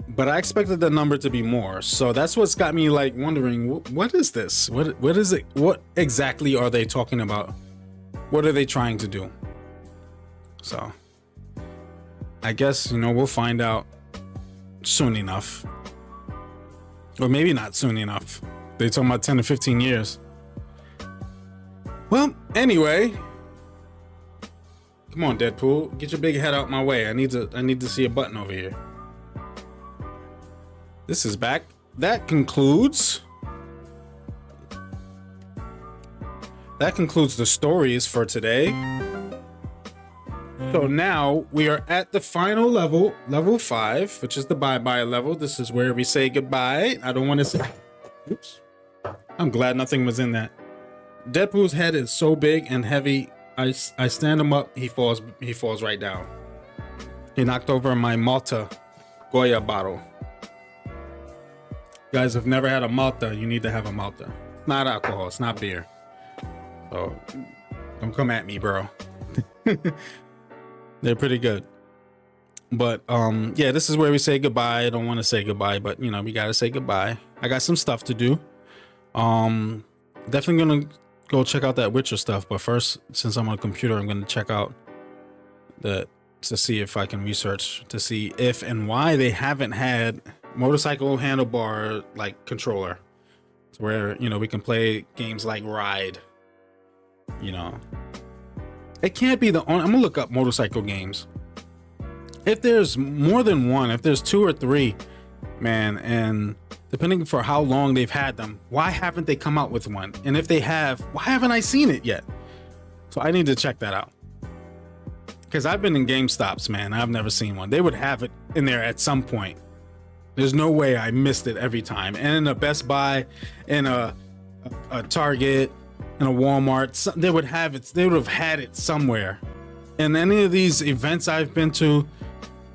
But I expected the number to be more. So that's what's got me like wondering, what is this? What is it? What exactly are they talking about? What are they trying to do? So I guess, we'll find out soon enough. Or maybe not soon enough. They're talking about 10 to 15 years. Well, anyway. Come on, Deadpool. Get your big head out my way. I need to see a button over here. This is back. That concludes the stories for today. So now we are at the final level, level 5, which is the bye-bye level. This is where we say goodbye. I don't want to say... Oops. I'm glad nothing was in that. Deadpool's head is so big and heavy. I stand him up, he falls right down. He knocked over my Malta Goya bottle. You guys have never had a Malta, you need to have a Malta. It's not alcohol, it's not beer. So don't come at me, bro. They're pretty good. But yeah, this is where we say goodbye. I don't want to say goodbye, but we gotta say goodbye. I got some stuff to do. Definitely gonna go check out that Witcher stuff, but first, since I'm on a computer, I'm gonna check out to see if I can research to see if and why they haven't had motorcycle handlebar like controller, to where we can play games like Ride. It can't be the only. I'm gonna look up motorcycle games. If there's more than one, if there's 2 or 3, man, and depending for how long they've had them, why haven't they come out with one? And if they have, why haven't I seen it yet? So I need to check that out. Because I've been in Gamestops, man. I've never seen one. They would have it in there at some point. There's no way I missed it every time. And in a Best Buy, in a Target, in a Walmart, they would have it. They would have had it somewhere. In any of these events I've been to,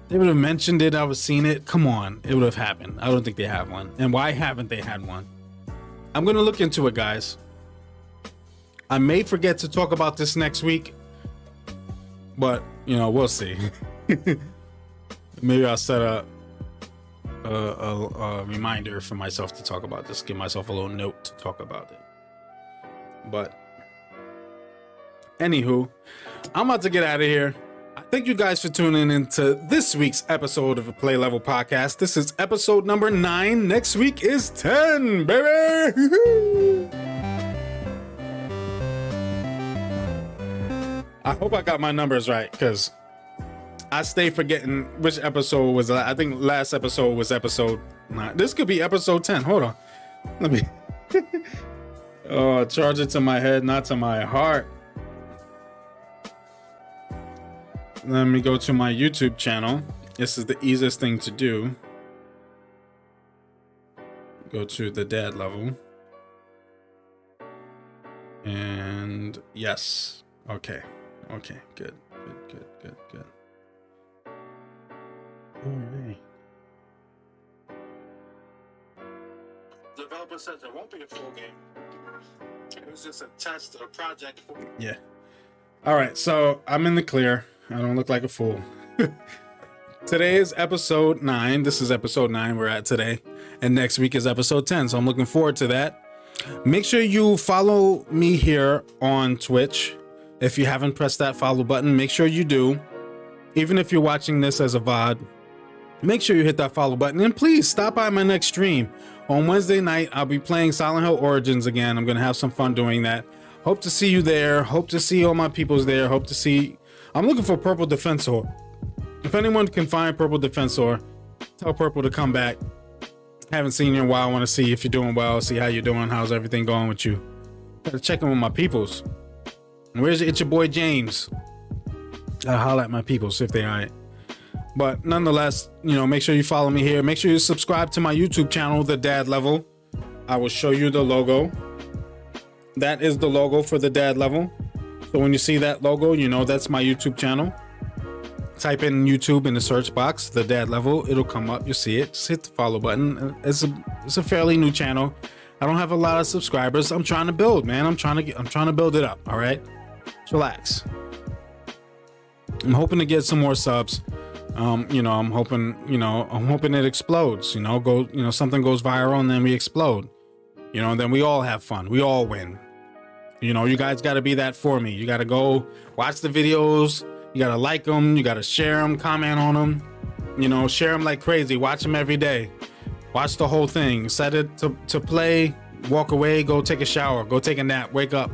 they would have mentioned it. I would have seen it. Come on, it would have happened. I don't think they have one. And why haven't they had one? I'm gonna look into it, guys. I may forget to talk about this next week, but we'll see. Maybe I'll set a reminder for myself to talk about this. Give myself a little note to talk about it. But anywho, I'm about to get out of here. Thank you guys for tuning into this week's episode of the Play Level Podcast. This is episode number 9. Next week is 10, baby. I hope I got my numbers right, because I stay forgetting which episode was. I think last episode was episode 9. This could be episode 10. Hold on. Let me charge it to my head, not to my heart. Let me go to my YouTube channel. This is the easiest thing to do. Go to the dad level. And yes. Okay. Okay. Good. Good. All right. Developer says there won't be a full game. It was just a test or a project. Yeah. All right. So I'm in the clear. I don't look like a fool. Today is episode 9. This is episode 9 we're at today. And next week is episode 10. So I'm looking forward to that. Make sure you follow me here on Twitch. If you haven't pressed that follow button, make sure you do. Even if you're watching this as a VOD, make sure you hit that follow button. And please stop by my next stream. On Wednesday night, I'll be playing Silent Hill Origins again. I'm going to have some fun doing that. Hope to see you there. Hope to see all my peoples there. Hope to see... I'm looking for Purple Defensor. If anyone can find Purple Defensor, tell Purple to come back. Haven't seen you in a while. I want to see if you're doing well, see how you're doing, how's everything going with you. Gotta check in with my peoples. It's your boy James. I'll holler at my peoples if they alright. But nonetheless, make sure you follow me here. Make sure you subscribe to my YouTube channel, The Dad Level. I will show you the logo. That is the logo for The Dad Level. So when you see that logo, that's my YouTube channel. Type in YouTube in the search box, The Dad Level. It'll come up. You'll see it. Just hit the follow button. It's a fairly new channel. I don't have a lot of subscribers. I'm trying to build, man. I'm trying to build it up. All right, just relax. I'm hoping to get some more subs. I'm hoping it explodes. Something goes viral and then we explode. And then we all have fun. We all win. You guys got to be that for me. You got to go watch the videos. You got to like them. You got to share them, comment on them. Share them like crazy. Watch them every day. Watch the whole thing. Set it to play. Walk away. Go take a shower. Go take a nap. Wake up.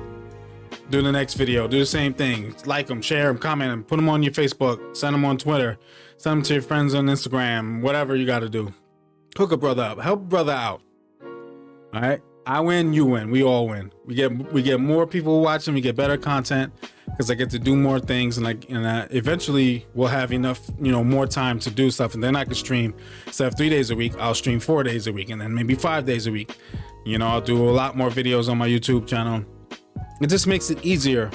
Do the next video. Do the same thing. Like them, share them, comment them. Put them on your Facebook. Send them on Twitter. Send them to your friends on Instagram. Whatever you got to do. Hook a brother up. Help a brother out. All right. I win, you win. We all win. We get more people watching. We get better content because I get to do more things, and eventually we'll have enough, more time to do stuff. And then I can stream instead of 3 days a week. I'll stream 4 days a week, and then maybe 5 days a week. I'll do a lot more videos on my YouTube channel. It just makes it easier.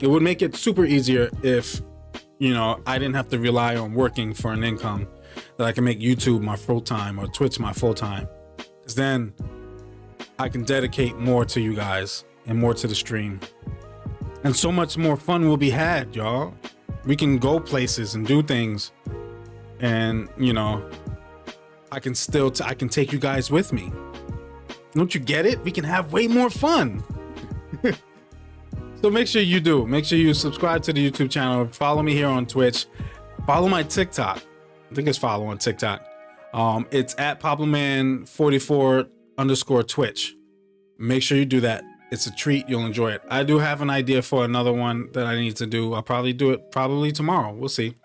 It would make it super easier if, I didn't have to rely on working for an income, that I can make YouTube my full time or Twitch my full time. Because then I can dedicate more to you guys and more to the stream. And so much more fun will be had, y'all. We can go places and do things. And, I can take you guys with me. Don't you get it? We can have way more fun. So make sure you do. Make sure you subscribe to the YouTube channel. Follow me here on Twitch. Follow my TikTok. I think it's follow on TikTok. It's at Poplarman44_Twitch. Make sure you do that. It's a treat. You'll enjoy it. I do have an idea for another one that I need to do. I'll probably do it tomorrow. We'll see.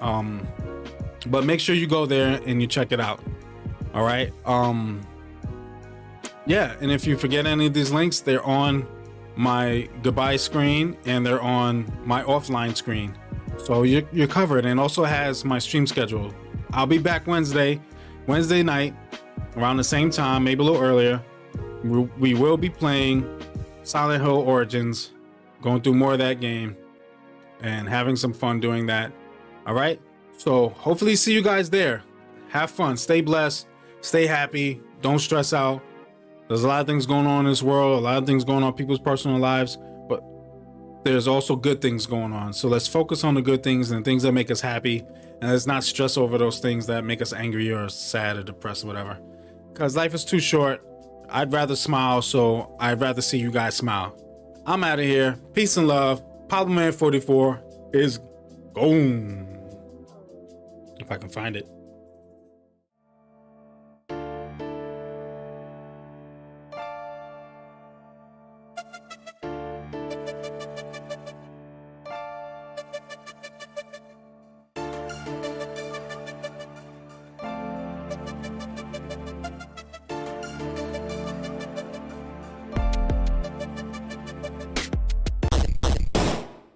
But make sure you go there and you check it out. All right. Yeah. And if you forget any of these links, they're on my goodbye screen and they're on my offline screen. So you're covered, and also has my stream schedule. I'll be back Wednesday night around the same time, maybe a little earlier. We will be playing Silent Hill Origins, going through more of that game and having some fun doing that. All right. So hopefully see you guys there. Have fun. Stay blessed. Stay happy. Don't stress out. There's a lot of things going on in this world, a lot of things going on in people's personal lives, but there's also good things going on. So let's focus on the good things and things that make us happy, and let's not stress over those things that make us angry or sad or depressed or whatever, because life is too short. I'd rather smile, so I'd rather see you guys smile. I'm out of here. Peace and love. Poplarman44. is gone. If I can find it.